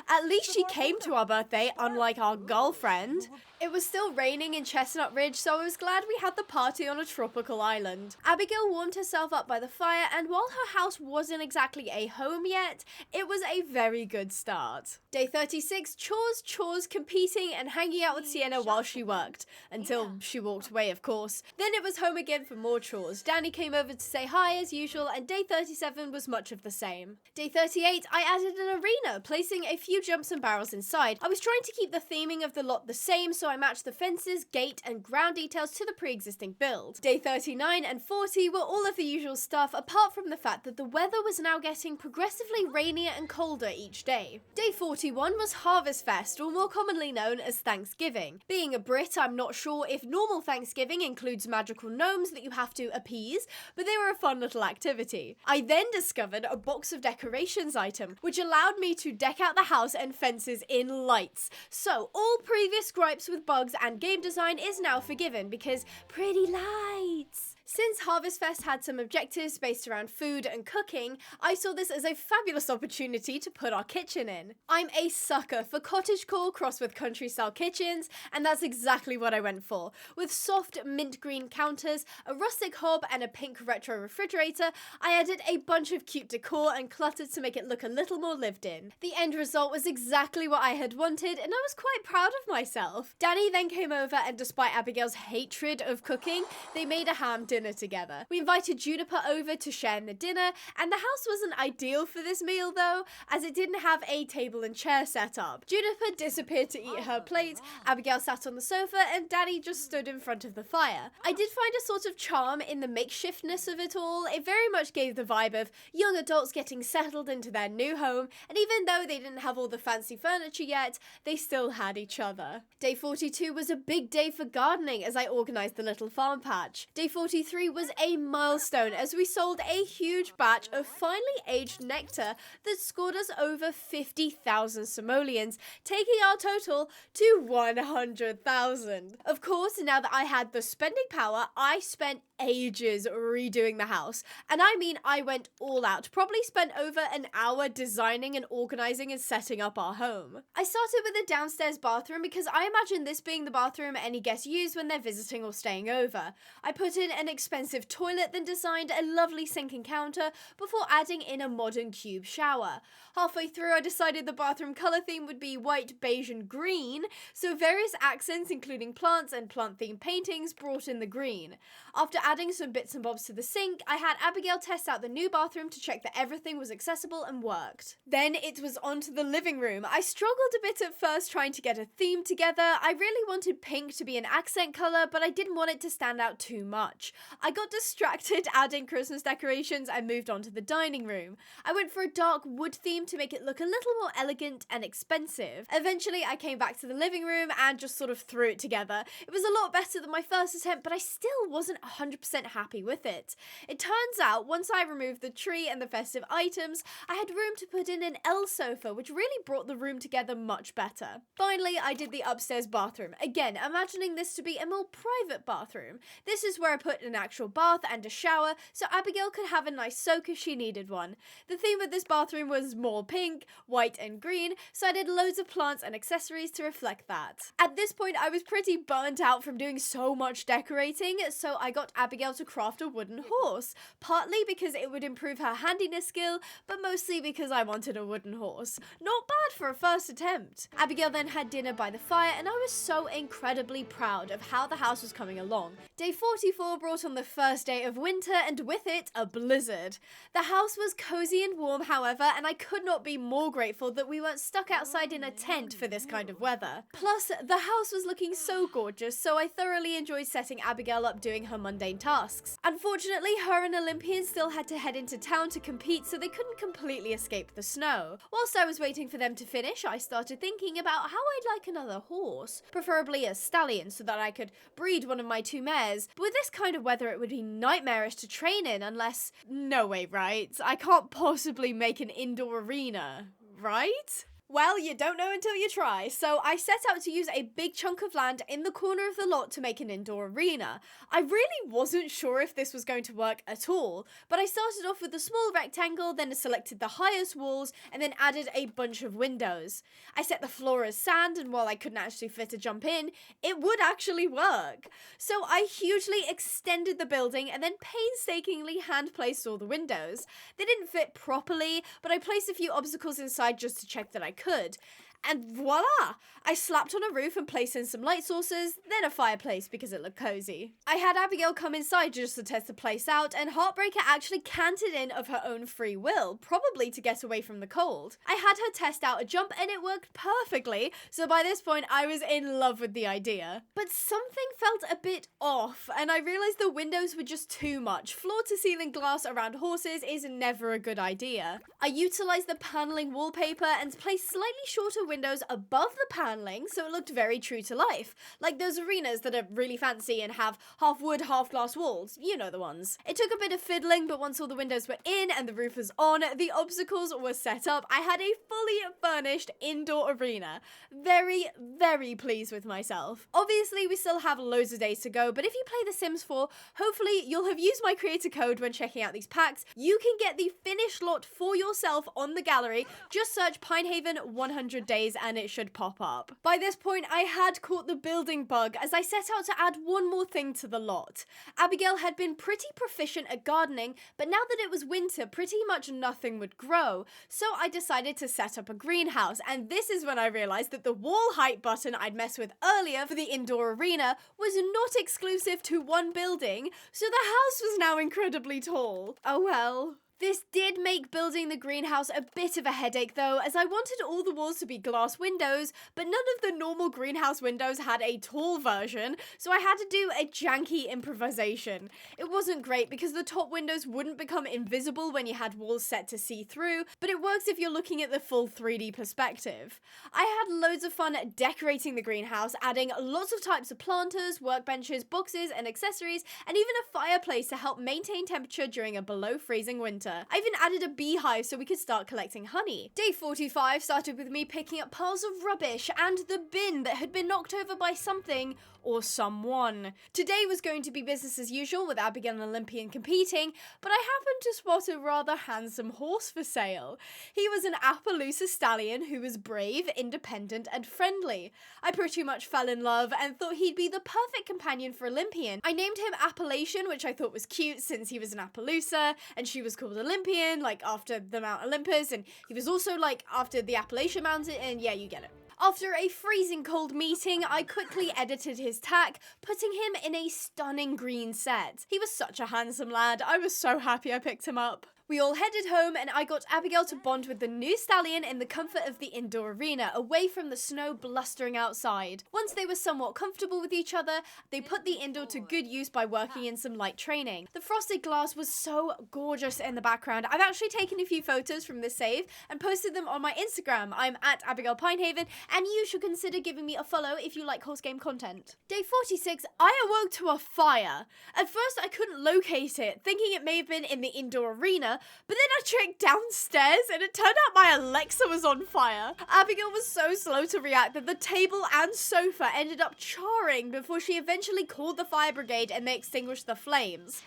At least she came to our birthday, unlike our girlfriend. It was still raining in Chestnut Ridge, so I was glad we had the party on a tropical island. Abigail warmed herself up by the fire, and while her house wasn't exactly a home yet, it was a very good start. Day 36, chores, competing and hanging out with Sienna while she worked. Until she walked away, of course. Then it was home again for more chores. Danny came over to say hi as usual, and day 37 was much of the same. Day 38, I added an arena, placing a few jumps and barrels inside. I was trying to keep the theming of the lot the same, so I matched the fences, gate, and ground details to the pre-existing build. Day 39 and 40 were all of the usual stuff, apart from the fact that the weather was now getting progressively rainier and colder each day. Day 41 was Harvest Fest, or more commonly known as Thanksgiving. Being a Brit, I'm not sure if normal Thanksgiving includes magical gnomes that you have to appease, but they were a fun little activity. I then discovered a box of decorations item, which allowed me to deck out the house and fences in lights. So all previous gripes with bugs and game design is now forgiven because pretty lights. Since Harvest Fest had some objectives based around food and cooking, I saw this as a fabulous opportunity to put our kitchen in. I'm a sucker for cottagecore crossed with country-style kitchens, and that's exactly what I went for. With soft mint green counters, a rustic hob, and a pink retro refrigerator, I added a bunch of cute decor and clutter to make it look a little more lived in. The end result was exactly what I had wanted, and I was quite proud of myself. Danny then came over, and despite Abigail's hatred of cooking, they made a ham dinner together. We invited Juniper over to share in the dinner, and the house wasn't ideal for this meal though, as it didn't have a table and chair set up. Juniper disappeared to eat her plate, Abigail sat on the sofa, and Danny just stood in front of the fire. I did find a sort of charm in the makeshiftness of it all. It very much gave the vibe of young adults getting settled into their new home, and even though they didn't have all the fancy furniture yet, they still had each other. Day 42 was a big day for gardening as I organised the little farm patch. Day 43 was a milestone as we sold a huge batch of finely aged nectar that scored us over 50,000 simoleons, taking our total to 100,000. Of course, now that I had the spending power, I spent ages redoing the house. And I mean, I went all out. Probably spent over an hour designing and organising and setting up our home. I started with a downstairs bathroom because I imagine this being the bathroom any guests use when they're visiting or staying over. I put in an expensive toilet, then designed a lovely sink and counter before adding in a modern cube shower. Halfway through, I decided the bathroom colour theme would be white, beige and green, so various accents including plants and plant-themed paintings brought in the green. After adding some bits and bobs to the sink, I had Abigail test out the new bathroom to check that everything was accessible and worked. Then it was on to the living room. I struggled a bit at first trying to get a theme together. I really wanted pink to be an accent colour, but I didn't want it to stand out too much. I got distracted adding Christmas decorations and moved on to the dining room. I went for a dark wood theme to make it look a little more elegant and expensive. Eventually, I came back to the living room and just sort of threw it together. It was a lot better than my first attempt, but I still wasn't 100% happy with it. It turns out, once I removed the tree and the festive items, I had room to put in an L sofa, which really brought the room together much better. Finally, I did the upstairs bathroom. Again, imagining this to be a more private bathroom. This is where I put an actual bath and a shower, so Abigail could have a nice soak if she needed one. The theme of this bathroom was more pink, white and green, so I did loads of plants and accessories to reflect that. At this point, I was pretty burnt out from doing so much decorating, so I got Abigail to craft a wooden horse, partly because it would improve her handiness skill, but mostly because I wanted a wooden horse. Not bad for a first attempt. Abigail then had dinner by the fire, and I was so incredibly proud of how the house was coming along. Day 44 brought on the first day of winter, and with it, a blizzard. The house was cozy and warm, however, and I could not be more grateful that we weren't stuck outside in a tent for this kind of weather. Plus, the house was looking so gorgeous, so I thoroughly enjoyed setting Abigail up doing her Monday mundane tasks. Unfortunately, her and Olympian still had to head into town to compete, so they couldn't completely escape the snow. Whilst I was waiting for them to finish, I started thinking about how I'd like another horse, preferably a stallion, so that I could breed one of my two mares. But with this kind of weather, it would be nightmarish to train in unless... No way, right? I can't possibly make an indoor arena, right? Well, you don't know until you try, so I set out to use a big chunk of land in the corner of the lot to make an indoor arena. I really wasn't sure if this was going to work at all, but I started off with a small rectangle, then selected the highest walls, and then added a bunch of windows. I set the floor as sand, and while I couldn't actually fit a jump in, it would actually work. So I hugely extended the building and then painstakingly hand-placed all the windows. They didn't fit properly, but I placed a few obstacles inside just to check that I could. And voila! I slapped on a roof and placed in some light sources, then a fireplace because it looked cozy. I had Abigail come inside just to test the place out, and Heartbreaker actually cantered in of her own free will, probably to get away from the cold. I had her test out a jump and it worked perfectly, so by this point I was in love with the idea. But something felt a bit off, and I realised the windows were just too much. Floor-to-ceiling glass around horses is never a good idea. I utilised the panelling wallpaper and placed slightly shorter windows above the paneling so it looked very true to life, like those arenas that are really fancy and have half wood, half glass walls. You know the ones. It took a bit of fiddling, but once all the windows were in and the roof was on, the obstacles were set up, I had a fully furnished indoor arena. Very, very pleased with myself. Obviously, we still have loads of days to go, but if you play The Sims 4, hopefully you'll have used my creator code when checking out these packs. You can get the finished lot for yourself on the gallery. Just search Pinehaven 100 days and it should pop up. By this point, I had caught the building bug as I set out to add one more thing to the lot. Abigail had been pretty proficient at gardening, but now that it was winter, pretty much nothing would grow. So I decided to set up a greenhouse, and this is when I realized that the wall height button I'd messed with earlier for the indoor arena was not exclusive to one building, so the house was now incredibly tall. Oh well. This did make building the greenhouse a bit of a headache though, as I wanted all the walls to be glass windows, but none of the normal greenhouse windows had a tall version, so I had to do a janky improvisation. It wasn't great because the top windows wouldn't become invisible when you had walls set to see through, but it works if you're looking at the full 3D perspective. I had loads of fun decorating the greenhouse, adding lots of types of planters, workbenches, boxes and accessories, and even a fireplace to help maintain temperature during a below freezing winter. I even added a beehive so we could start collecting honey. Day 45 started with me picking up piles of rubbish and the bin that had been knocked over by something or someone. Today was going to be business as usual with Abigail and Olympian competing, but I happened to spot a rather handsome horse for sale. He was an Appaloosa stallion who was brave, independent and friendly. I pretty much fell in love and thought he'd be the perfect companion for Olympian. I named him Appalachian, which I thought was cute since he was an Appaloosa and she was called Olympian, like after the Mount Olympus, and he was also like after the Appalachian Mountain, and yeah, you get it. After a freezing cold meeting, I quickly edited his tack, putting him in a stunning green set. He was such a handsome lad. I was so happy I picked him up. We all headed home and I got Abigail to bond with the new stallion in the comfort of the indoor arena, away from the snow blustering outside. Once they were somewhat comfortable with each other, they put the indoor to good use by working in some light training. The frosted glass was so gorgeous in the background. I've actually taken a few photos from this save and posted them on my Instagram. I'm at Abigail Pinehaven, and you should consider giving me a follow if you like horse game content. Day 46, I awoke to a fire. At first I couldn't locate it, thinking it may have been in the indoor arena, but then I checked downstairs and it turned out my Alexa was on fire. Abigail was so slow to react that the table and sofa ended up charring before she eventually called the fire brigade and they extinguished the flames.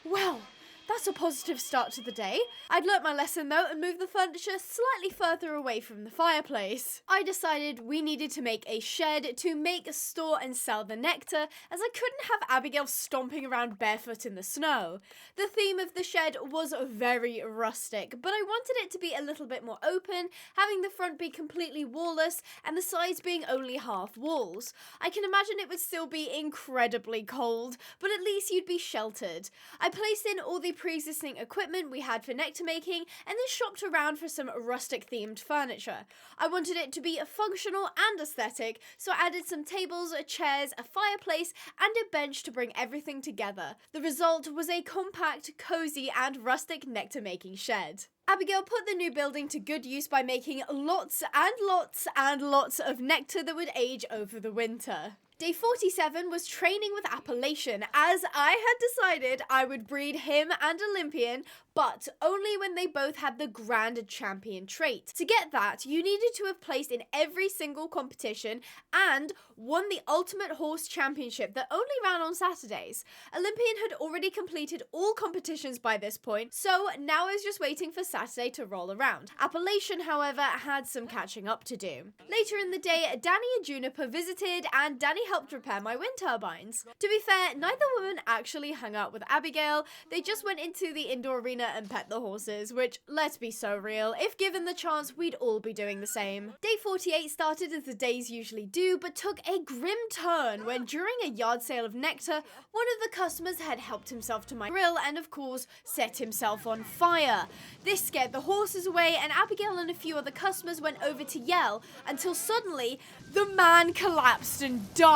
Well, that's a positive start to the day. I'd learnt my lesson though and moved the furniture slightly further away from the fireplace. I decided we needed to make a shed to make, store and sell the nectar, as I couldn't have Abigail stomping around barefoot in the snow. The theme of the shed was very rustic, but I wanted it to be a little bit more open, having the front be completely wallless and the sides being only half walls. I can imagine it would still be incredibly cold, but at least you'd be sheltered. I placed in all the any pre-existing equipment we had for nectar making and then shopped around for some rustic themed furniture. I wanted it to be functional and aesthetic, so I added some tables, chairs, a fireplace, and a bench to bring everything together. The result was a compact, cozy, and rustic nectar making shed. Abigail put the new building to good use by making lots and lots and lots of nectar that would age over the winter. Day 47 was training with Appellation, as I had decided I would breed him and Olympian, but only when they both had the Grand Champion trait. To get that, you needed to have placed in every single competition and won the Ultimate Horse Championship that only ran on Saturdays. Olympian had already completed all competitions by this point, so now I was just waiting for Saturday to roll around. Appellation, however, had some catching up to do. Later in the day, Danny and Juniper visited, and Danny helped repair my wind turbines. To be fair, neither woman actually hung out with Abigail. They just went into the indoor arena and pet the horses, which, let's be so real, if given the chance, we'd all be doing the same. Day 48 started as the days usually do, but took a grim turn when, during a yard sale of nectar, one of the customers had helped himself to my grill and, of course, set himself on fire. This scared the horses away, and Abigail and a few other customers went over to yell, until suddenly, the man collapsed and died.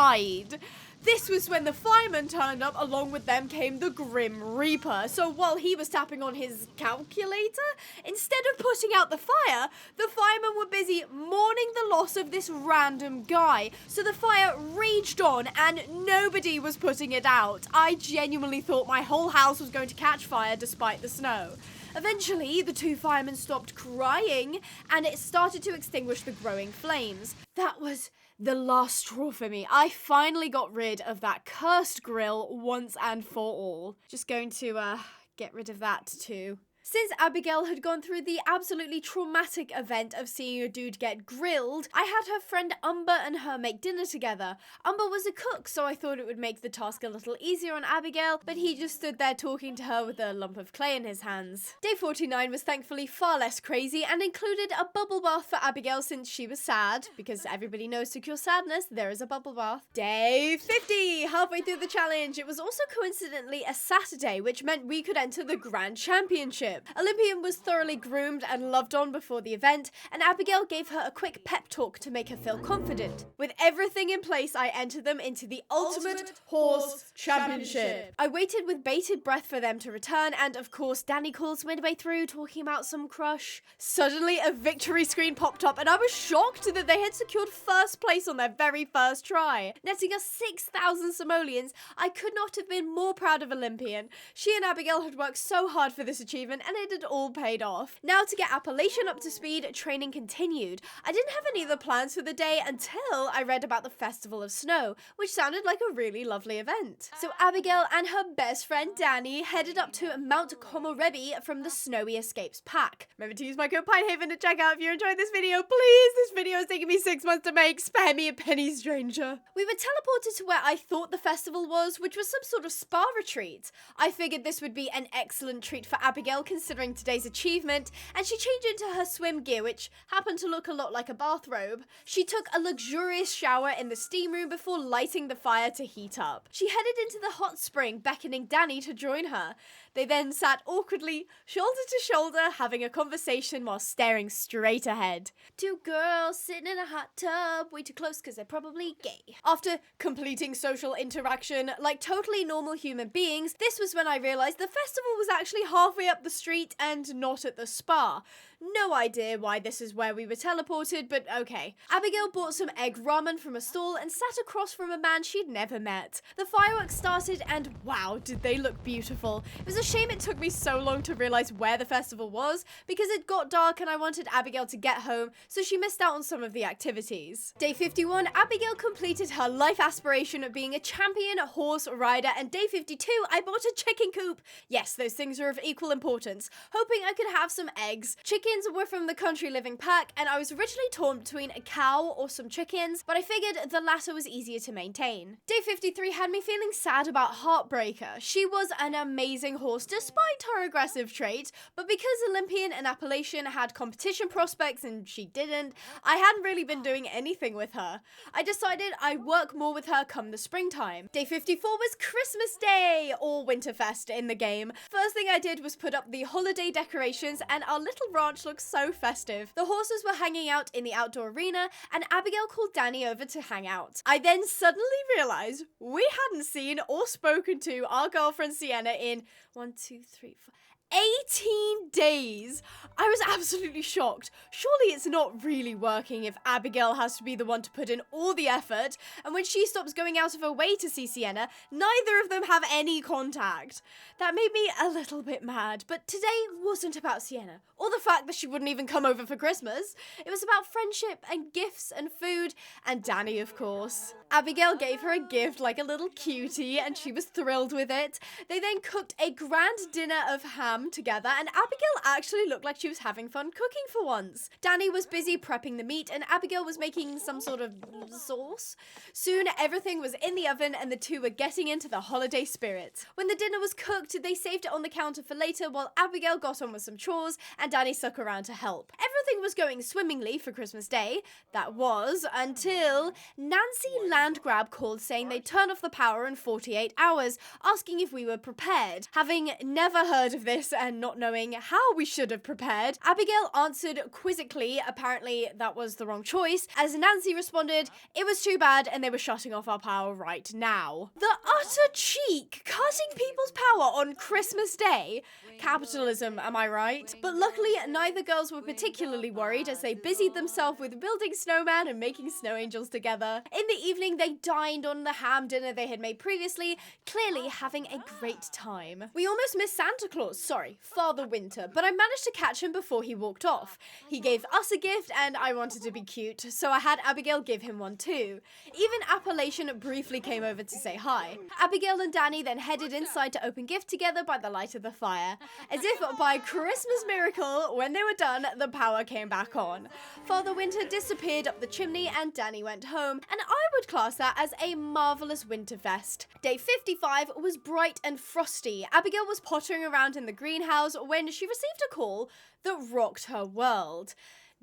This was when the fireman turned up. Along with them came the Grim Reaper. So while he was tapping on his calculator, instead of putting out the fire, the firemen were busy mourning the loss of this random guy. So the fire raged on and nobody was putting it out. I genuinely thought my whole house was going to catch fire despite the snow. Eventually, the two firemen stopped crying and it started to extinguish the growing flames. That was the last straw for me. I finally got rid of that cursed grill once and for all. Just going to get rid of that too. Since Abigail had gone through the absolutely traumatic event of seeing a dude get grilled, I had her friend Umber and her make dinner together. Umber was a cook, so I thought it would make the task a little easier on Abigail, but he just stood there talking to her with a lump of clay in his hands. Day 49 was thankfully far less crazy and included a bubble bath for Abigail since she was sad, because everybody knows to cure sadness, there is a bubble bath. Day 50! Halfway through the challenge, it was also coincidentally a Saturday, which meant we could enter the Grand Championship. Olympian was thoroughly groomed and loved on before the event, and Abigail gave her a quick pep talk to make her feel confident. With everything in place, I entered them into the Ultimate Horse Championship. I waited with bated breath for them to return, and of course, Danny calls midway through talking about some crush. Suddenly, a victory screen popped up, and I was shocked that they had secured first place on their very first try. Netting us 6,000 simoleons, I could not have been more proud of Olympian. She and Abigail had worked so hard for this achievement, and it had all paid off. Now to get Appellation up to speed, training continued. I didn't have any other plans for the day until I read about the Festival of Snow, which sounded like a really lovely event. So Abigail and her best friend Danny headed up to Mount Komorebi from the Snowy Escapes pack. Remember to use my code Pinehaven at checkout if you enjoyed this video. Please, this video is taking me 6 months to make. Spare me a penny, stranger. We were teleported to where I thought the festival was, which was some sort of spa retreat. I figured this would be an excellent treat for Abigail considering today's achievement, and she changed into her swim gear, which happened to look a lot like a bathrobe. She took a luxurious shower in the steam room before lighting the fire to heat up. She headed into the hot spring, beckoning Danny to join her. They then sat awkwardly, shoulder to shoulder, having a conversation while staring straight ahead. Two girls sitting in a hot tub, way too close because they're probably gay. After completing social interaction like totally normal human beings, this was when I realized the festival was actually halfway up the street and not at the spa. No idea why this is where we were teleported, but okay. Abigail bought some egg ramen from a stall and sat across from a man she'd never met. The fireworks started and wow, did they look beautiful. It was a shame it took me so long to realize where the festival was because it got dark and I wanted Abigail to get home, so she missed out on some of the activities. Day 51, Abigail completed her life aspiration of being a champion horse rider, and day 52, I bought a chicken coop. Yes, those things are of equal importance. Hoping I could have some eggs. Chicken chickens were from the Country Living pack, and I was originally torn between a cow or some chickens, but I figured the latter was easier to maintain. Day 53 had me feeling sad about Heartbreaker. She was an amazing horse despite her aggressive trait, but because Olympian and Appalachian had competition prospects and she didn't, I hadn't really been doing anything with her. I decided I'd work more with her come the springtime. Day 54 was Christmas Day, or Winterfest in the game. First thing I did was put up the holiday decorations, and our little ranch looked so festive. The horses were hanging out in the outdoor arena, and Abigail called Danny over to hang out. I then suddenly realized we hadn't seen or spoken to our girlfriend Sienna in 18 days. I was absolutely shocked. Surely it's not really working if Abigail has to be the one to put in all the effort, and when she stops going out of her way to see Sienna, neither of them have any contact. That made me a little bit mad, but today wasn't about Sienna, or the fact that she wouldn't even come over for Christmas. It was about friendship and gifts and food, and Danny, of course. Abigail gave her a gift like a little cutie, and she was thrilled with it. They then cooked a grand dinner of ham together, and Abigail actually looked like she was having fun cooking for once. Danny was busy prepping the meat, and Abigail was making some sort of sauce. Soon everything was in the oven, and the two were getting into the holiday spirit. When the dinner was cooked, they saved it on the counter for later while Abigail got on with some chores and Danny stuck around to help. Everything was going swimmingly for Christmas Day. That was until Nancy Landgrab called saying they'd turn off the power in 48 hours, asking if we were prepared. Having never heard of this and not knowing how we should have prepared, Abigail answered quizzically, apparently that was the wrong choice, as Nancy responded, it was too bad and they were shutting off our power right now. The utter cheek! Cutting people's power on Christmas Day. Capitalism, am I right? But luckily, neither girls were particularly worried as they busied themselves with building snowman and making snow angels together. In the evening, they dined on the ham dinner they had made previously, clearly having a great time. We almost missed Santa Claus, sorry, Father Winter, but I managed to catch him before he walked off. He gave us a gift and I wanted to be cute, so I had Abigail give him one too. Even Appalachian briefly came over to say hi. Abigail and Danny then headed inside to open gift together by the light of the fire. As if by Christmas miracle, when they were done, the power came back on. Father Winter disappeared up the chimney and Danny went home, and I would class that as a marvellous Winterfest. Day 55 was bright and frosty. Abigail was pottering around in the greenhouse when she received a call that rocked her world.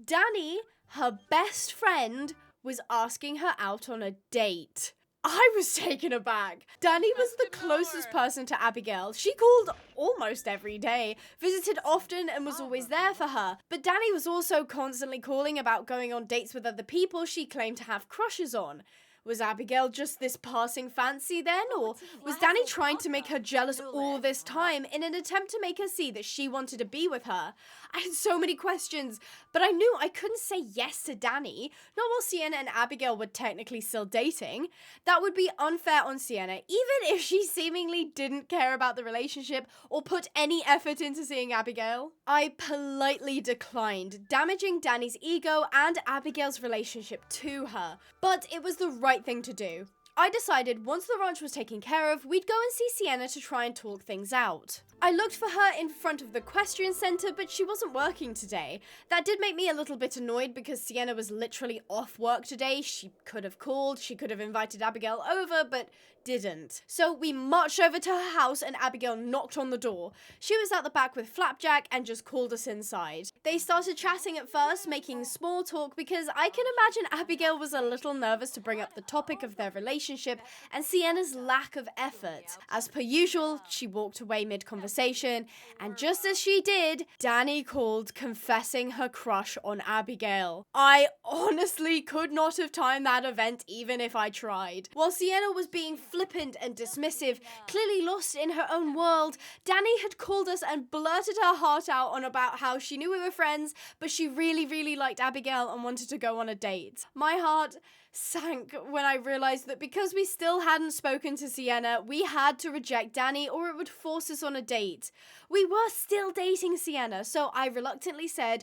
Danny, her best friend, was asking her out on a date. I was taken aback. Danny was the closest person to Abigail. She called almost every day, visited often, and was always there for her. But Danny was also constantly calling about going on dates with other people she claimed to have crushes on. Was Abigail just this passing fancy then, or was Danny trying to make her jealous all this time in an attempt to make her see that she wanted to be with her? I had so many questions, but I knew I couldn't say yes to Danny, not while Sienna and Abigail were technically still dating. That would be unfair on Sienna, even if she seemingly didn't care about the relationship or put any effort into seeing Abigail. I politely declined, damaging Danny's ego and Abigail's relationship to her, but it was the right thing to do. I decided once the ranch was taken care of, we'd go and see Sienna to try and talk things out. I looked for her in front of the Equestrian Center, but she wasn't working today. That did make me a little bit annoyed because Sienna was literally off work today. She could have called, she could have invited Abigail over, but didn't. So we marched over to her house and Abigail knocked on the door. She was out the back with Flapjack and just called us inside. They started chatting at first, making small talk because I can imagine Abigail was a little nervous to bring up the topic of their relationship and Sienna's lack of effort. As per usual, she walked away mid-conversation, and just as she did, Danny called, confessing her crush on Abigail. I honestly could not have timed that event even if I tried. While Sienna was being flippant and dismissive, clearly lost in her own world, Danny had called us and blurted her heart out on about how she knew we were friends, but she really liked Abigail and wanted to go on a date. My heart sank when I realized that because we still hadn't spoken to Sienna, we had to reject Danny or it would force us on a date. We were still dating Sienna, so I reluctantly said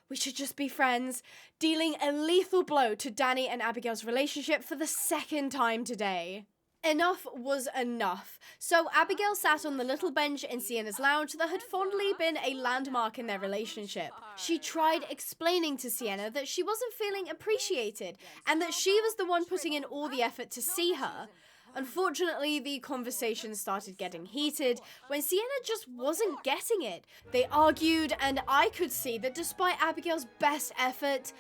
we should just be friends, dealing a lethal blow to Danny and Abigail's relationship for the second time today. Enough was enough. So Abigail sat on the little bench in Sienna's lounge that had fondly been a landmark in their relationship. She tried explaining to Sienna that she wasn't feeling appreciated and that she was the one putting in all the effort to see her. Unfortunately, the conversation started getting heated when Sienna just wasn't getting it. They argued, and I could see that despite Abigail's best effort,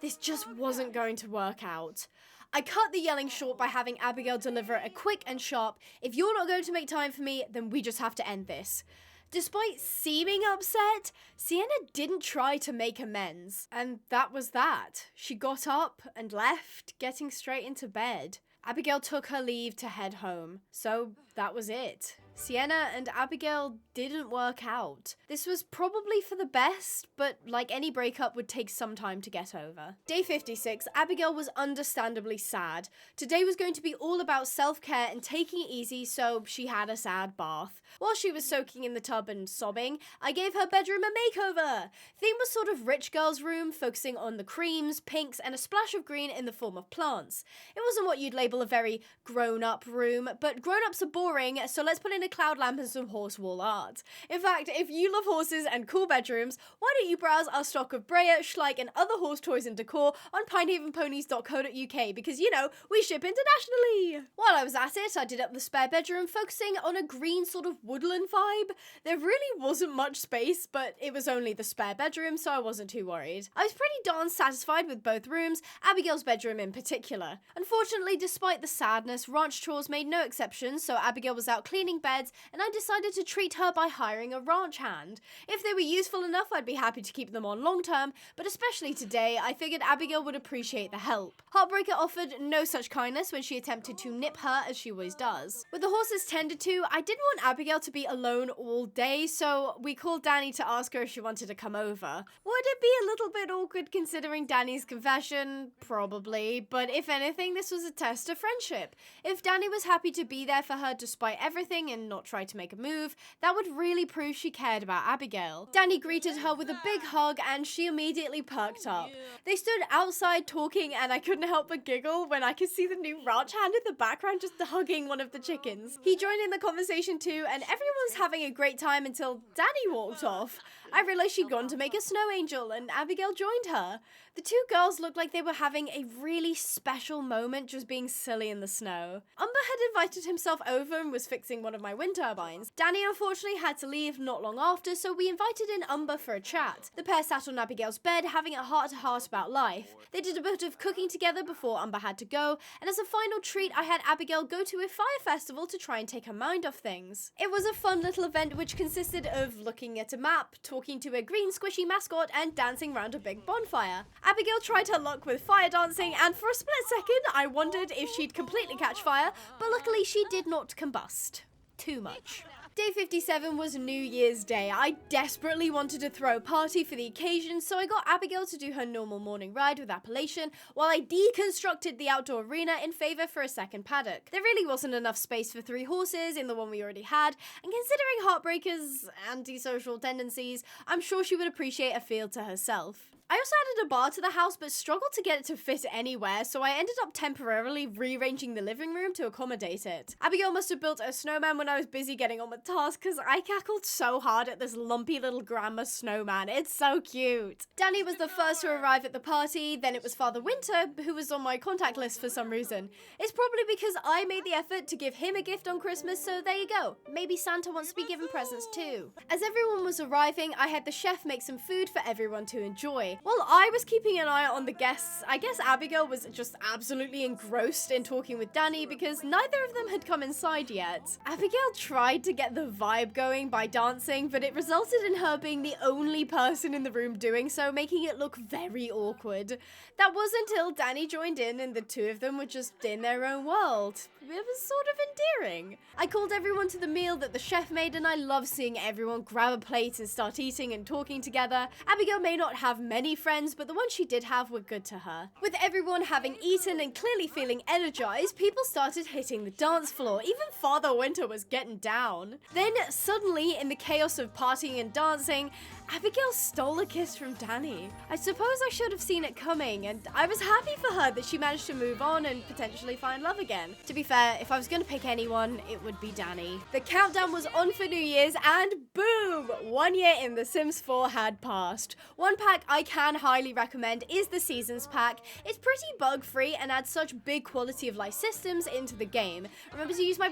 this just wasn't going to work out. I cut the yelling short by having Abigail deliver a quick and sharp, "If you're not going to make time for me, then we just have to end this." Despite seeming upset, Sienna didn't try to make amends. And that was that. She got up and left, getting straight into bed. Abigail took her leave to head home. So that was it. Sienna and Abigail didn't work out. This was probably for the best, but like any breakup would take some time to get over. Day 56, Abigail was understandably sad. Today was going to be all about self-care and taking it easy, so she had a sad bath. While she was soaking in the tub and sobbing, I gave her bedroom a makeover. Theme was sort of rich girl's room, focusing on the creams, pinks, and a splash of green in the form of plants. It wasn't what you'd label a very grown-up room, but grown-ups are boring, so let's put in a cloud lamp and some horse wall art. In fact, if you love horses and cool bedrooms, why don't you browse our stock of Breyer, Schleich, and other horse toys and decor on pinehavenponies.co.uk because, you know, we ship internationally! While I was at it, I did up the spare bedroom, focusing on a green sort of woodland vibe. There really wasn't much space, but it was only the spare bedroom, so I wasn't too worried. I was pretty darn satisfied with both rooms, Abigail's bedroom in particular. Unfortunately, despite the sadness, ranch chores made no exceptions, so Abigail was out cleaning beds, and I decided to treat her by hiring a ranch hand. If they were useful enough, I'd be happy to keep them on long term, but especially today, I figured Abigail would appreciate the help. Heartbreaker offered no such kindness when she attempted to nip her as she always does. With the horses tended to, I didn't want Abigail to be alone all day, so we called Danny to ask her if she wanted to come over. Would it be a little bit awkward considering Danny's confession? Probably, but if anything, this was a test of friendship. If Danny was happy to be there for her despite everything and not try to make a move, that would really prove she cared about Abigail. Danny greeted her with a big hug and she immediately perked up. They stood outside talking and I couldn't help but giggle when I could see the new ranch hand in the background just hugging one of the chickens. He joined in the conversation too and everyone was having a great time until Danny walked off. I realized she'd gone to make a snow angel and Abigail joined her. The two girls looked like they were having a really special moment just being silly in the snow. Umber had invited himself over and was fixing one of my wind turbines. Danny unfortunately had to leave not long after, so we invited in Umber for a chat. The pair sat on Abigail's bed having a heart-to-heart about life. They did a bit of cooking together before Umber had to go, and as a final treat I had Abigail go to a fire festival to try and take her mind off things. It was a fun little event which consisted of looking at a map, talking to a green squishy mascot, and dancing around a big bonfire. Abigail tried her luck with fire dancing, and for a split second I wondered if she'd completely catch fire, but luckily she did not combust. Too much. Day 57 was New Year's Day. I desperately wanted to throw a party for the occasion, so I got Abigail to do her normal morning ride with Appalachian while I deconstructed the outdoor arena in favour for a second paddock. There really wasn't enough space for 3 horses in the one we already had, and considering Heartbreaker's antisocial tendencies, I'm sure she would appreciate a field to herself. I also added a bar to the house but struggled to get it to fit anywhere, so I ended up temporarily rearranging the living room to accommodate it. Abigail must have built a snowman when I was busy getting on with tasks because I cackled so hard at this lumpy little grandma snowman. It's so cute. Danny was the first to arrive at the party, then it was Father Winter who was on my contact list for some reason. It's probably because I made the effort to give him a gift on Christmas, so there you go. Maybe Santa wants to be given presents too. As everyone was arriving, I had the chef make some food for everyone to enjoy. While I was keeping an eye on the guests, I guess Abigail was just absolutely engrossed in talking with Danny because neither of them had come inside yet. Abigail tried to get the vibe going by dancing, but it resulted in her being the only person in the room doing so, making it look very awkward. That was until Danny joined in and the two of them were just in their own world. It was sort of endearing. I called everyone to the meal that the chef made and I love seeing everyone grab a plate and start eating and talking together. Abigail may not have many friends, but the ones she did have were good to her. With everyone having eaten and clearly feeling energized, people started hitting the dance floor. Even Father Winter was getting down. Then, suddenly, in the chaos of partying and dancing, Abigail stole a kiss from Danny. I suppose I should have seen it coming, and I was happy for her that she managed to move on and potentially find love again. To be fair, if I was going to pick anyone, it would be Danny. The countdown was on for New Year's, and boom! 1 year in The Sims 4 had passed. One pack I can highly recommend is the Seasons pack. It's pretty bug-free and adds such big quality of life systems into the game. Remember to use my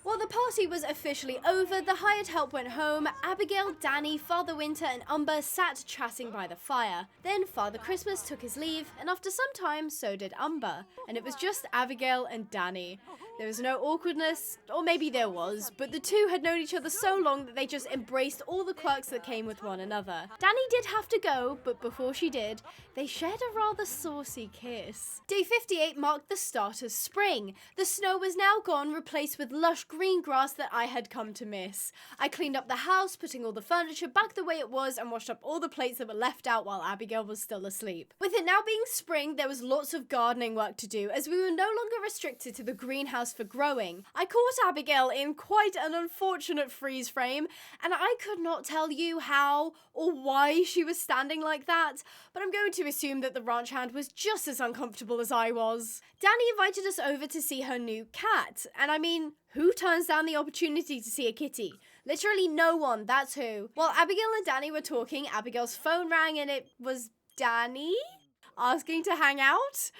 While the party was officially over, the hired help went home. Abigail, Danny, Father Winter and Umber sat chatting by the fire. Then Father Christmas took his leave, and after some time, so did Umber. And it was just Abigail and Danny. There was no awkwardness, or maybe there was, but the two had known each other so long that they just embraced all the quirks that came with one another. Danny did have to go, but before she did, they shared a rather saucy kiss. Day 58 marked the start of spring. The snow was now gone, replaced with lush green grass that I had come to miss. I cleaned up the house, putting all the furniture back the way it was and washed up all the plates that were left out while Abigail was still asleep. With it now being spring, there was lots of gardening work to do as we were no longer restricted to the greenhouse for growing. I caught Abigail in quite an unfortunate freeze frame, and I could not tell you how or why she was standing like that, but I'm going to assume that the ranch hand was just as uncomfortable as I was. Danny invited us over to see her new cat, and I mean, who turns down the opportunity to see a kitty? Literally no one, that's who. While Abigail and Danny were talking, Abigail's phone rang and it was Danny asking to hang out.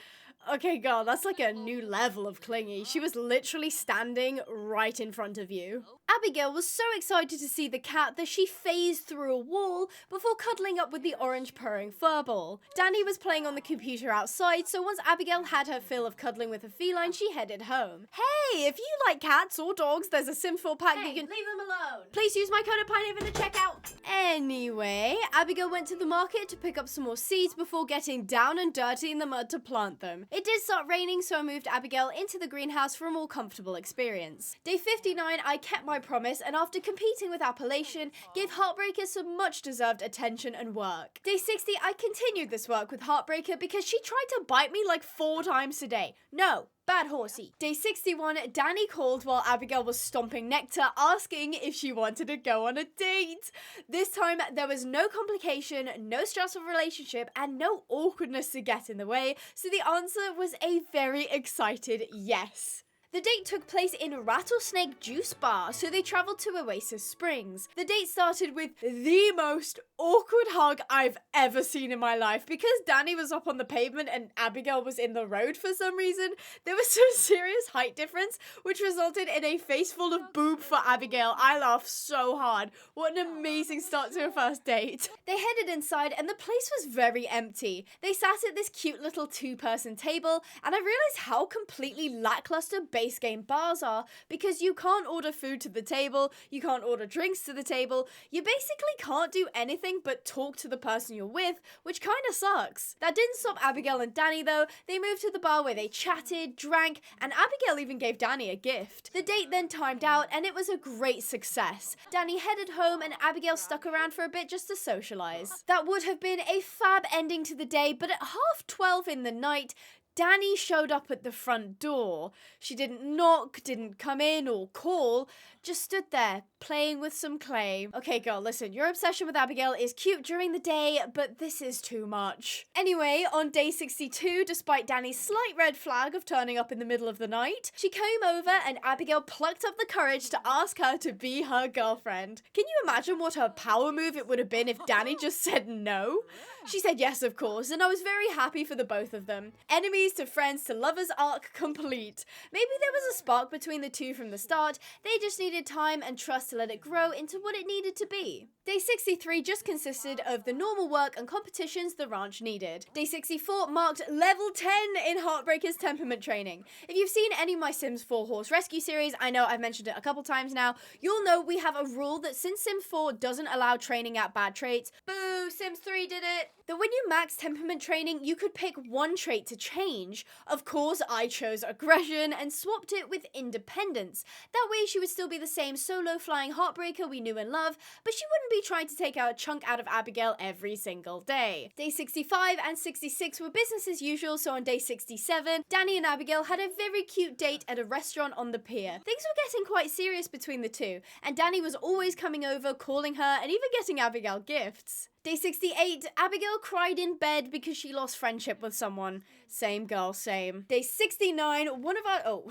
Okay, girl, that's like a new level of clingy. She was literally standing right in front of you. Abigail was so excited to see the cat that she phased through a wall before cuddling up with the orange purring furball. Danny was playing on the computer outside, so once Abigail had her fill of cuddling with a feline, she headed home. Hey, if you like cats or dogs, there's a Sims 4 pack that you can leave them alone. Please use my code of Pinehaven to check out. Anyway, Abigail went to the market to pick up some more seeds before getting down and dirty in the mud to plant them. It did start raining, so I moved Abigail into the greenhouse for a more comfortable experience. Day 59, I kept my promise, and after competing with Appellation, gave Heartbreaker some much-deserved attention and work. Day 60, I continued this work with Heartbreaker because she tried to bite me like 4 times today. No. Bad horsey. Day 61, Danny called while Abigail was stomping Nectar, asking if she wanted to go on a date. This time, there was no complication, no stressful relationship, and no awkwardness to get in the way, so the answer was a very excited yes. The date took place in Rattlesnake Juice Bar, so they travelled to Oasis Springs. The date started with the most awkward hug I've ever seen in my life. Because Danny was up on the pavement and Abigail was in the road for some reason, there was some serious height difference, which resulted in a face full of boob for Abigail. I laughed so hard. What an amazing start to a first date. They headed inside and the place was very empty. They sat at this cute little 2-person table, and I realised how completely lackluster base game bars are, because you can't order food to the table, you can't order drinks to the table, you basically can't do anything but talk to the person you're with, which kinda sucks. That didn't stop Abigail and Danny though. They moved to the bar where they chatted, drank, and Abigail even gave Danny a gift. The date then timed out and it was a great success. Danny headed home and Abigail stuck around for a bit just to socialise. That would have been a fab ending to the day, but at 12:30 in the night, Danny showed up at the front door. She didn't knock, didn't come in or call, just stood there, playing with some clay. Okay, girl, listen, your obsession with Abigail is cute during the day, but this is too much. Anyway, on day 62, despite Danny's slight red flag of turning up in the middle of the night, she came over and Abigail plucked up the courage to ask her to be her girlfriend. Can you imagine what her power move it would have been if Danny just said no? She said yes, of course, and I was very happy for the both of them. Enemies to friends to lovers arc complete. Maybe there was a spark between the two from the start, they just needed time and trust to let it grow into what it needed to be. Day 63 just consisted of the normal work and competitions the ranch needed. Day 64 marked level 10 in Heartbreaker's temperament training. If you've seen any of my Sims 4 horse rescue series, I know I've mentioned it a couple times now, you'll know we have a rule that since Sims 4 doesn't allow training at bad traits, boo, Sims 3 did it, that when you max temperament training, you could pick one trait to change. Of course, I chose aggression and swapped it with independence. That way she would still be the same solo flying heartbreaker we knew and love, but she wouldn't be trying to take a chunk out of Abigail every single day. Day 65 and 66 were business as usual, so on day 67, Danny and Abigail had a very cute date at a restaurant on the pier. Things were getting quite serious between the two, and Danny was always coming over, calling her, and even getting Abigail gifts. Day 68, Abigail cried in bed because she lost friendship with someone. Same girl, same. Day 69, one of our...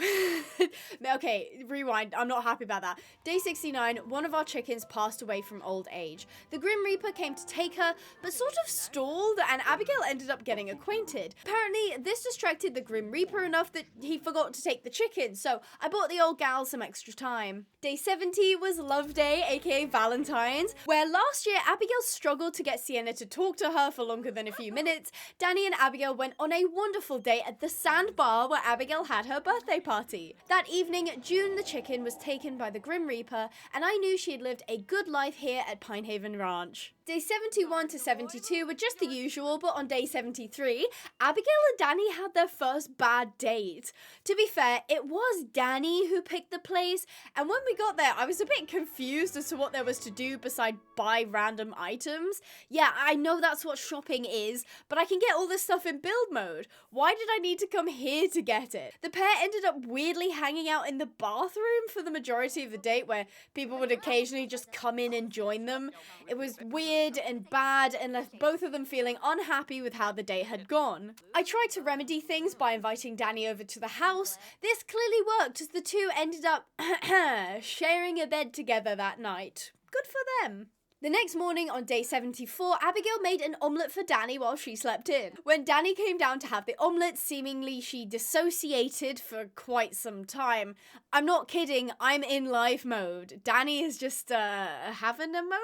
Okay, rewind. I'm not happy about that. Day 69, one of our chickens passed away from old age. The Grim Reaper came to take her, but sort of stalled, and Abigail ended up getting acquainted. Apparently, this distracted the Grim Reaper enough that he forgot to take the chickens, so I bought the old gal some extra time. Day 70 was Love Day, aka Valentine's, where last year Abigail struggled to get Sienna to talk to her for longer than a few minutes. Danny and Abigail went on a wonderful day at the sandbar where Abigail had her birthday party. That evening, June the chicken was taken by the Grim Reaper, and I knew she had lived a good life here at Pinehaven Ranch. Day 71 to 72 were just the usual, but on day 73, Abigail and Danny had their first bad date. To be fair, it was Danny who picked the place, and when we got there, I was a bit confused as to what there was to do beside buy random items. Yeah, I know that's what shopping is, but I can get all this stuff in build mode. Why did I need to come here to get it? The pair ended up weirdly hanging out in the bathroom for the majority of the date, where people would occasionally just come in and join them. It was weird and bad and left both of them feeling unhappy with how the day had gone. I tried to remedy things by inviting Danny over to the house. This clearly worked as the two ended up sharing a bed together that night. Good for them. The next morning on day 74, Abigail made an omelette for Danny while she slept in. When Danny came down to have the omelette, seemingly she dissociated for quite some time. I'm not kidding, I'm in live mode. Danny is just, having a moment?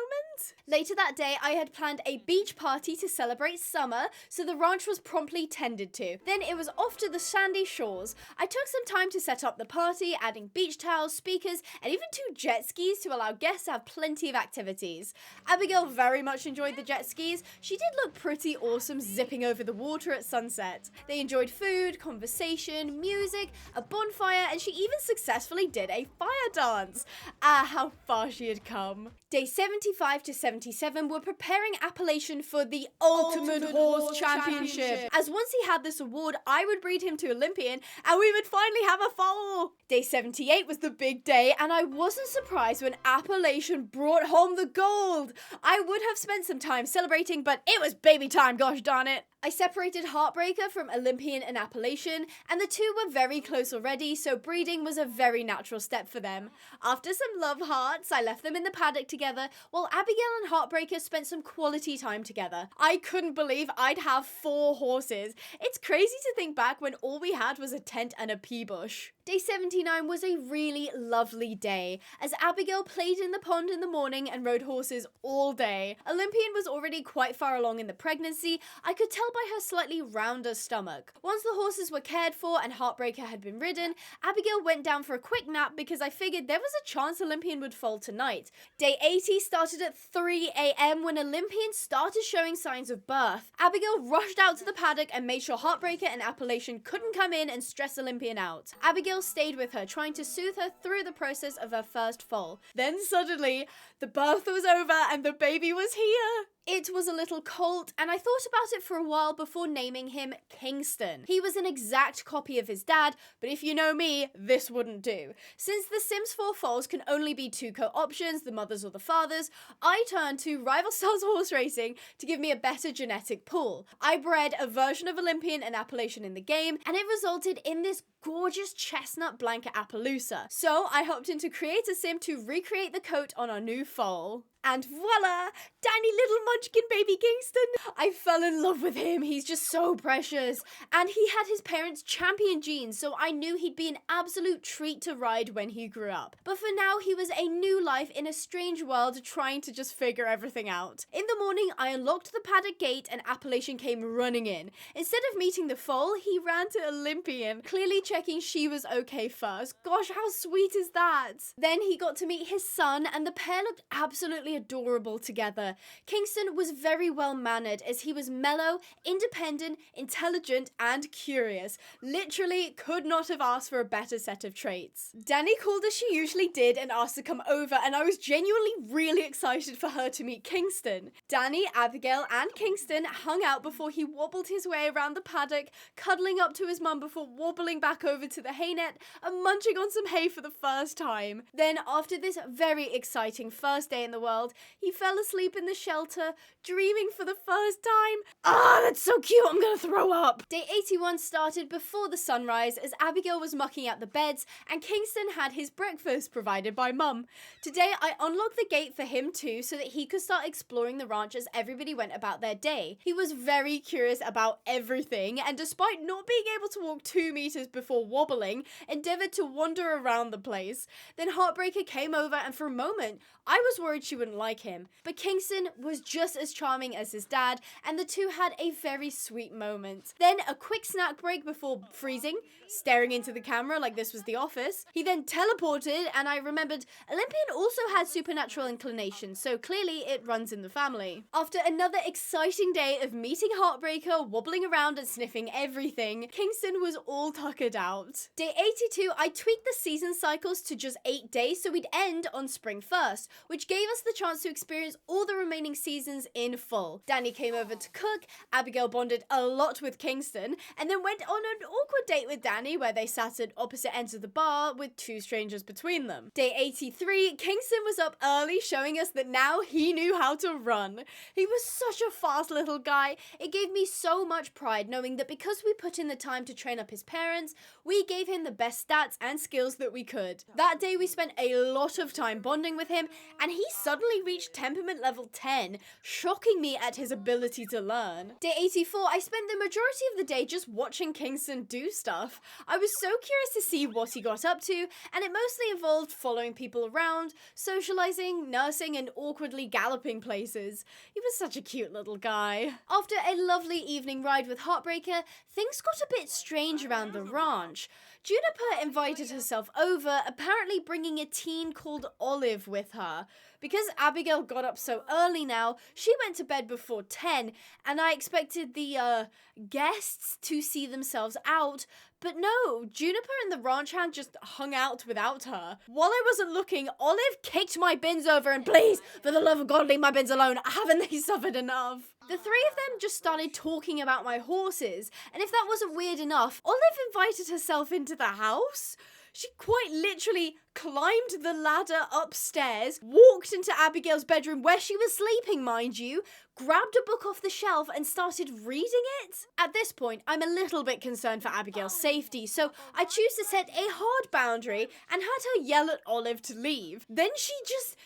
Later that day, I had planned a beach party to celebrate summer, so the ranch was promptly tended to. Then it was off to the sandy shores. I took some time to set up the party, adding beach towels, speakers, and even 2 jet skis to allow guests to have plenty of activities. Abigail very much enjoyed the jet skis. She did look pretty awesome zipping over the water at sunset. They enjoyed food, conversation, music, a bonfire, and she even successfully did a fire dance. Ah, how far she had come. Day 75 to 77 were preparing Appalachian for the Ultimate Horse Championship. As once he had this award, I would breed him to Olympian and we would finally have a foal. Day 78 was the big day, and I wasn't surprised when Appalachian brought home the gold. I would have spent some time celebrating, but it was baby time, gosh darn it. I separated Heartbreaker from Olympian and Appalachian, and the two were very close already, so breeding was a very natural step for them. After some love hearts, I left them in the paddock together, while Abigail and Heartbreaker spent some quality time together. I couldn't believe I'd have 4 horses. It's crazy to think back when all we had was a tent and a pea bush. Day 79 was a really lovely day, as Abigail played in the pond in the morning and rode horses all day. Olympian was already quite far along in the pregnancy. I could tell by her slightly rounder stomach. Once the horses were cared for and Heartbreaker had been ridden, Abigail went down for a quick nap because I figured there was a chance Olympian would foal tonight. Day 80 started at 3 a.m. when Olympian started showing signs of birth. Abigail rushed out to the paddock and made sure Heartbreaker and Appalachian couldn't come in and stress Olympian out. Abigail stayed with her, trying to soothe her through the process of her first foal. Then suddenly, the birth was over and the baby was here. It was a little colt, and I thought about it for a while before naming him Kingston. He was an exact copy of his dad, but if you know me, this wouldn't do. Since the Sims 4 foals can only be 2 co-options, the mothers or the fathers, I turned to Rival Stars Horse Racing to give me a better genetic pool. I bred a version of Olympian and Appalachian in the game, and it resulted in this gorgeous chestnut blanket Appaloosa. So I hopped into Create a Sim to recreate the coat on our new foal. And voila! Tiny little munchkin baby Kingston! I fell in love with him, he's just so precious. And he had his parents' champion genes, so I knew he'd be an absolute treat to ride when he grew up. But for now, he was a new life in a strange world trying to just figure everything out. In the morning, I unlocked the paddock gate and Appalachian came running in. Instead of meeting the foal, he ran to Olympian, clearly checking she was okay first. Gosh, how sweet is that? Then he got to meet his son, and the pair looked absolutely absolutely adorable together. Kingston was very well-mannered as he was mellow, independent, intelligent, and curious. Literally could not have asked for a better set of traits. Dani called as she usually did and asked to come over, and I was genuinely really excited for her to meet Kingston. Dani, Abigail, and Kingston hung out before he wobbled his way around the paddock, cuddling up to his mum before wobbling back over to the hay net and munching on some hay for the first time. Then, after this very exciting first day in the world, he fell asleep in the shelter, dreaming for the first time. Ah, that's so cute, I'm gonna throw up! Day 81 started before the sunrise as Abigail was mucking out the beds and Kingston had his breakfast provided by Mum. Today I unlocked the gate for him too so that he could start exploring the ranch as everybody went about their day. He was very curious about everything and despite not being able to walk 2 meters before wobbling, endeavored to wander around the place. Then Heartbreaker came over and for a moment I was worried she wouldn't like him. But Kingston was just as charming as his dad and the two had a very sweet moment. Then a quick snack break before freezing, staring into the camera like this was The Office. He then teleported and I remembered Olympian also had supernatural inclinations, so clearly it runs in the family. After another exciting day of meeting Heartbreaker, wobbling around and sniffing everything, Kingston was all tuckered out. Day 82, I tweaked the season cycles to just 8 days so we'd end on spring 1st, which gave us the chance to experience all the remaining seasons in full. Dani came over to cook, Abigail bonded a lot with Kingston, and then went on an awkward date with Dani where they sat at opposite ends of the bar with 2 strangers between them. Day 83, Kingston was up early showing us that now he knew how to run. He was such a fast little guy. It gave me so much pride knowing that because we put in the time to train up his parents, we gave him the best stats and skills that we could. That day we spent a lot of time bonding with him and he suddenly reached temperament level 10, shocking me at his ability to learn. Day 84, I spent the majority of the day just watching Kingston do stuff. I was so curious to see what he got up to, and it mostly involved following people around, socializing, nursing, and awkwardly galloping places. He was such a cute little guy. After a lovely evening ride with Heartbreaker, things got a bit strange around the ranch. Juniper invited herself over, apparently bringing a teen called Olive with her. Because Abigail got up so early now, she went to bed before 10, and I expected the, guests to see themselves out, but no, Juniper and the ranch hand just hung out without her. While I wasn't looking, Olive kicked my bins over and please, for the love of God, leave my bins alone. Haven't they suffered enough? The three of them just started talking about my horses, and if that wasn't weird enough, Olive invited herself into the house. She quite literally climbed the ladder upstairs, walked into Abigail's bedroom where she was sleeping, mind you, grabbed a book off the shelf and started reading it. At this point, I'm a little bit concerned for Abigail's safety, so I choose to set a hard boundary and had her yell at Olive to leave. Then she just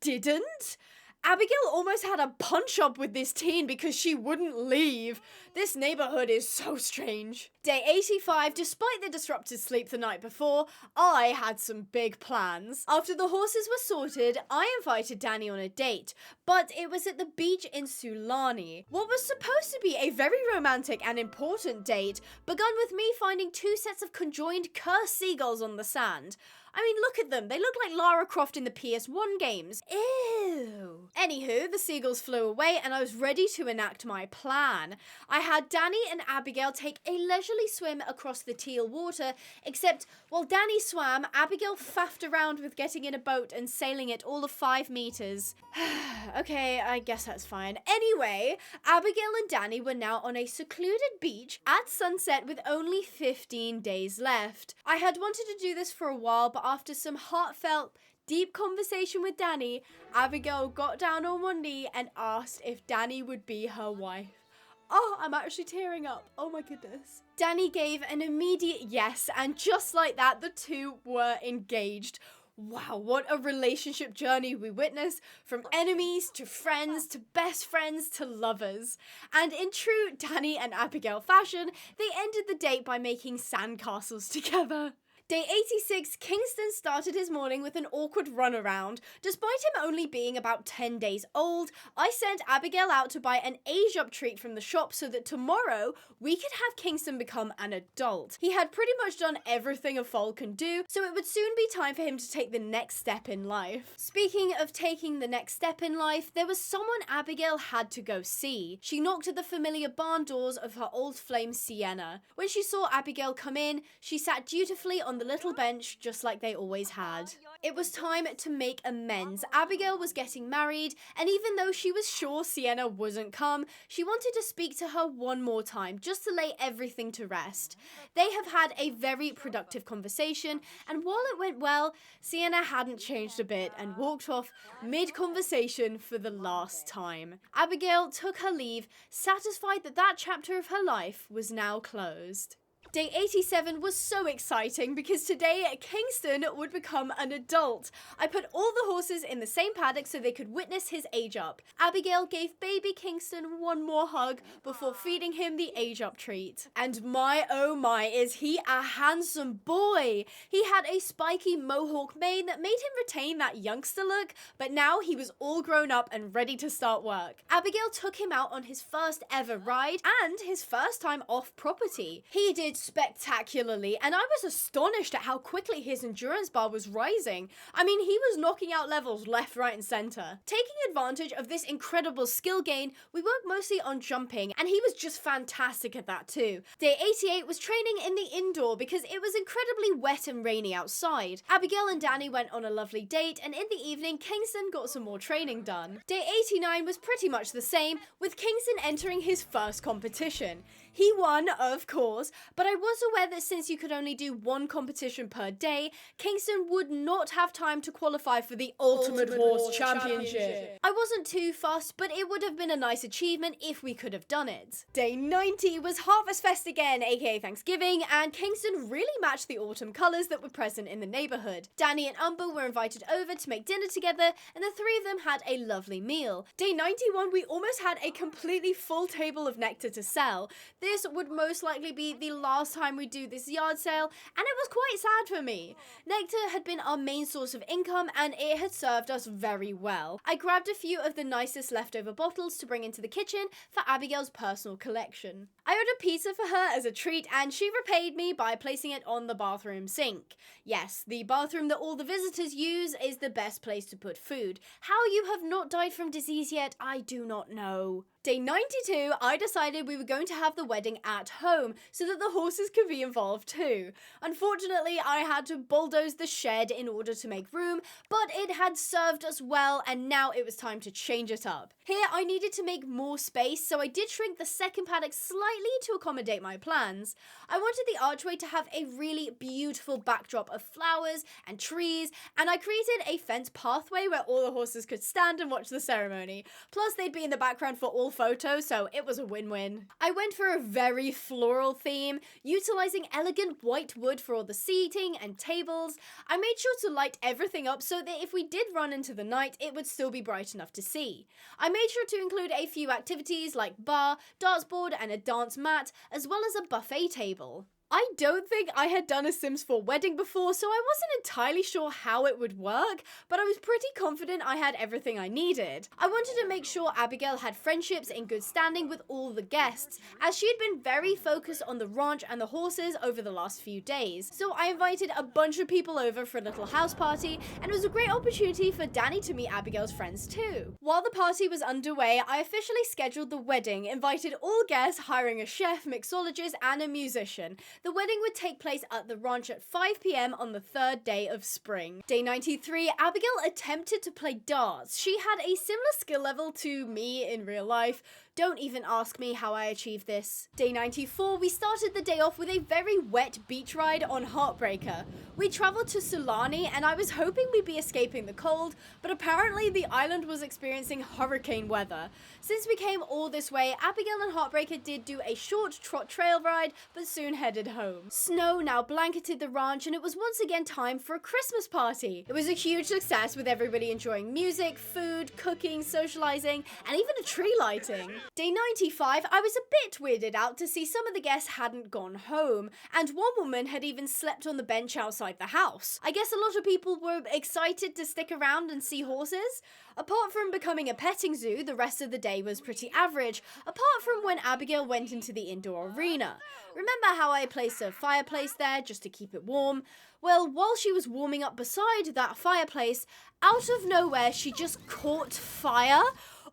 didn't. Abigail almost had a punch-up with this teen because she wouldn't leave. This neighborhood is so strange. Day 85, despite the disrupted sleep the night before, I had some big plans. After the horses were sorted, I invited Dani on a date, but it was at the beach in Sulani. What was supposed to be a very romantic and important date began with me finding 2 sets of conjoined cursed seagulls on the sand. I mean, look at them. They look like Lara Croft in the PS1 games. Ew. Anywho, the seagulls flew away and I was ready to enact my plan. I had Dani and Abigail take a leisurely swim across the teal water, except while Dani swam, Abigail faffed around with getting in a boat and sailing it all of 5 meters. Okay, I guess that's fine. Anyway, Abigail and Dani were now on a secluded beach at sunset with only 15 days left. I had wanted to do this for a while, but after some heartfelt, deep conversation with Dani, Abigail got down on one knee and asked if Dani would be her wife. Oh, I'm actually tearing up. Oh my goodness. Dani gave an immediate yes, and just like that, the two were engaged. Wow, what a relationship journey we witnessed, from enemies to friends to best friends to lovers. And in true Dani and Abigail fashion, they ended the date by making sandcastles together. Day 86, Kingston started his morning with an awkward runaround. Despite him only being about 10 days old, I sent Abigail out to buy an age-up treat from the shop so that tomorrow we could have Kingston become an adult. He had pretty much done everything a foal can do, so it would soon be time for him to take the next step in life. Speaking of taking the next step in life, there was someone Abigail had to go see. She knocked at the familiar barn doors of her old flame Sienna. When she saw Abigail come in, she sat dutifully on the little bench just like they always had. It was time to make amends. Abigail was getting married, and even though she was sure Sienna wouldn't come, she wanted to speak to her one more time just to lay everything to rest. They have had a very productive conversation, and while it went well, Sienna hadn't changed a bit and walked off mid-conversation for the last time. Abigail took her leave, satisfied that that chapter of her life was now closed. Day 87 was so exciting because today Kingston would become an adult. I put all the horses in the same paddock so they could witness his age up. Abigail gave baby Kingston one more hug before feeding him the age up treat. And my oh my, is he a handsome boy! He had a spiky mohawk mane that made him retain that youngster look, but now he was all grown up and ready to start work. Abigail took him out on his first ever ride and his first time off property. He did spectacularly, and I was astonished at how quickly his endurance bar was rising. I mean, he was knocking out levels left, right, and center. Taking advantage of this incredible skill gain, we worked mostly on jumping, and he was just fantastic at that too. Day 88 was training in the indoor because it was incredibly wet and rainy outside. Abigail and Danny went on a lovely date, and in the evening, Kingston got some more training done. Day 89 was pretty much the same, with Kingston entering his first competition. He won, of course, but I was aware that since you could only do one competition per day, Kingston would not have time to qualify for the Ultimate Horse Championship. I wasn't too fussed, but it would have been a nice achievement if we could have done it. Day 90 was Harvest Fest again, aka Thanksgiving, and Kingston really matched the autumn colours that were present in the neighbourhood. Danny and Umber were invited over to make dinner together, and the three of them had a lovely meal. Day 91, we almost had a completely full table of nectar to sell. This would most likely be the last time we do this yard sale, and it was quite sad for me. Nectar had been our main source of income, and it had served us very well. I grabbed a few of the nicest leftover bottles to bring into the kitchen for Abigail's personal collection. I ordered pizza for her as a treat, and she repaid me by placing it on the bathroom sink. Yes, the bathroom that all the visitors use is the best place to put food. How you have not died from disease yet, I do not know. Day 92, I decided we were going to have the wedding at home so that the horses could be involved too. Unfortunately, I had to bulldoze the shed in order to make room, but it had served us well, and now it was time to change it up. Here, I needed to make more space, so I did shrink the second paddock slightly to accommodate my plans. I wanted the archway to have a really beautiful backdrop of flowers and trees, and I created a fence pathway where all the horses could stand and watch the ceremony. Plus, they'd be in the background for all photos, so it was a win-win. I went for a very floral theme, utilizing elegant white wood for all the seating and tables. I made sure to light everything up so that if we did run into the night, it would still be bright enough to see. I made sure to include a few activities like bar, darts board, and a dance mat, as well as a buffet table. I don't think I had done a Sims 4 wedding before, so I wasn't entirely sure how it would work, but I was pretty confident I had everything I needed. I wanted to make sure Abigail had friendships in good standing with all the guests, as she had been very focused on the ranch and the horses over the last few days. So I invited a bunch of people over for a little house party, and it was a great opportunity for Danny to meet Abigail's friends too. While the party was underway, I officially scheduled the wedding, invited all guests, hiring a chef, mixologist, and a musician. The wedding would take place at the ranch at 5 p.m. on the third day of spring. Day 93, Abigail attempted to play darts. She had a similar skill level to me in real life. Don't even ask me how I achieved this. Day 94, we started the day off with a very wet beach ride on Heartbreaker. We traveled to Stormy, and I was hoping we'd be escaping the cold, but apparently the island was experiencing hurricane weather. Since we came all this way, Abigail and Heartbreaker did do a short trot trail ride, but soon headed home. Snow now blanketed the ranch, and it was once again time for a Christmas party. It was a huge success, with everybody enjoying music, food, cooking, socializing, and even a tree lighting. Day 95, I was a bit weirded out to see some of the guests hadn't gone home, and one woman had even slept on the bench outside the house. I guess a lot of people were excited to stick around and see horses. Apart from becoming a petting zoo, the rest of the day was pretty average, apart from when Abigail went into the indoor arena. Remember how I placed a fireplace there just to keep it warm? Well, while she was warming up beside that fireplace, out of nowhere she just caught fire.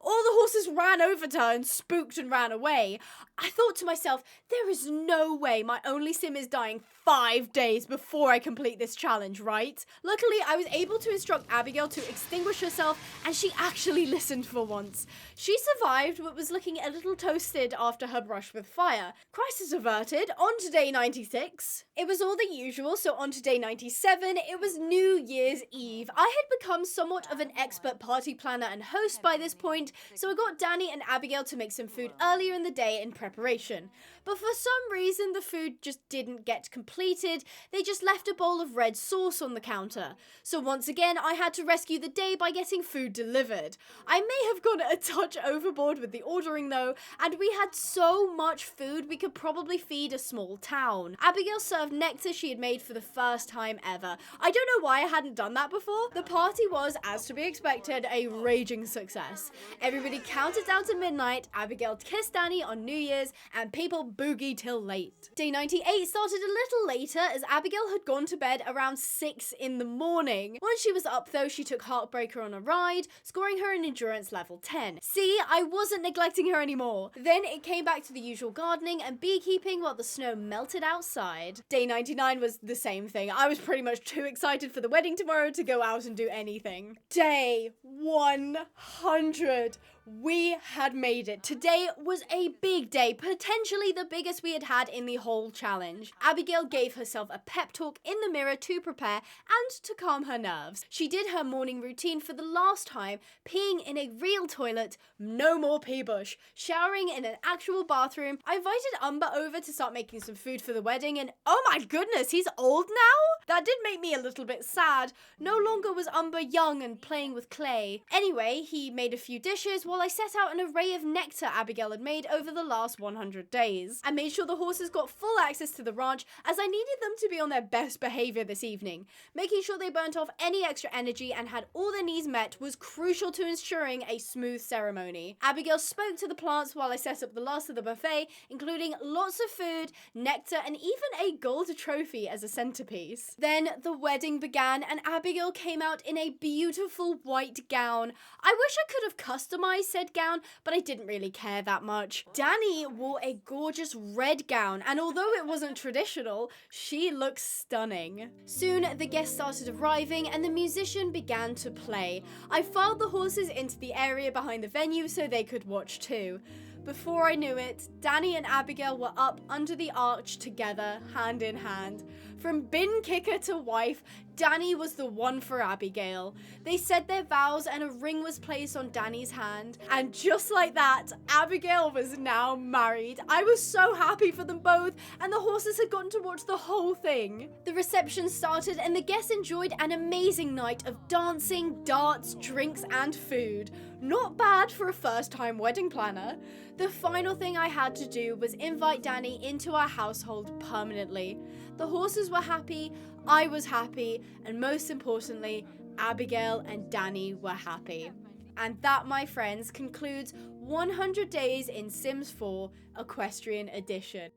All the horses ran over to her and spooked and ran away. I thought to myself, there is no way my only sim is dying 5 days before I complete this challenge, right? Luckily, I was able to instruct Abigail to extinguish herself, and she actually listened for once. She survived, but was looking a little toasted after her brush with fire. Crisis averted. On to day 96. It was all the usual, so on to day 97, it was New Year's Eve. I had become somewhat of an expert party planner and host by this point, so I got Danny and Abigail to make some food earlier in the day in preparation. But for some reason, the food just didn't get completed. They just left a bowl of red sauce on the counter. So once again, I had to rescue the day by getting food delivered. I may have gone a touch overboard with the ordering though, and we had so much food we could probably feed a small town. Abigail served nectar she had made for the first time ever. I don't know why I hadn't done that before. The party was, as to be expected, a raging success. Everybody counted down to midnight, Abigail kissed Danny on New Year's, and people boogie till late. Day 98 started a little later as Abigail had gone to bed around 6 in the morning. Once she was up though, she took Heartbreaker on a ride, scoring her an endurance level 10. See, I wasn't neglecting her anymore. Then it came back to the usual gardening and beekeeping while the snow melted outside. Day 99 was the same thing. I was pretty much too excited for the wedding tomorrow to go out and do anything. Day 100. We had made it. Today was a big day, potentially the biggest we had had in the whole challenge. Abigail gave herself a pep talk in the mirror to prepare and to calm her nerves. She did her morning routine for the last time, peeing in a real toilet, no more pee bush, showering in an actual bathroom. I invited Umber over to start making some food for the wedding, and oh my goodness, he's old now? That did make me a little bit sad. No longer was Umber young and playing with clay. Anyway, he made a few dishes while I set out an array of nectar Abigail had made over the last 100 days. I made sure the horses got full access to the ranch as I needed them to be on their best behavior this evening. Making sure they burnt off any extra energy and had all their needs met was crucial to ensuring a smooth ceremony. Abigail spoke to the plants while I set up the last of the buffet, including lots of food, nectar, and even a gold trophy as a centerpiece. Then the wedding began and Abigail came out in a beautiful white gown. I wish I could have customized said gown, but I didn't really care that much. Danny wore a gorgeous red gown, and although it wasn't traditional, she looked stunning. Soon, the guests started arriving and the musician began to play. I filed the horses into the area behind the venue so they could watch too. Before I knew it, Danny and Abigail were up under the arch together, hand in hand. From bin kicker to wife, Danny was the one for Abigail. They said their vows and a ring was placed on Danny's hand. And just like that, Abigail was now married. I was so happy for them both, and the horses had gotten to watch the whole thing. The reception started and the guests enjoyed an amazing night of dancing, darts, drinks, and food. Not bad for a first-time wedding planner. The final thing I had to do was invite Danny into our household permanently. The horses were happy, I was happy, and most importantly, Abigail and Danny were happy. And that, my friends, concludes 100 Days in Sims 4 Equestrian Edition.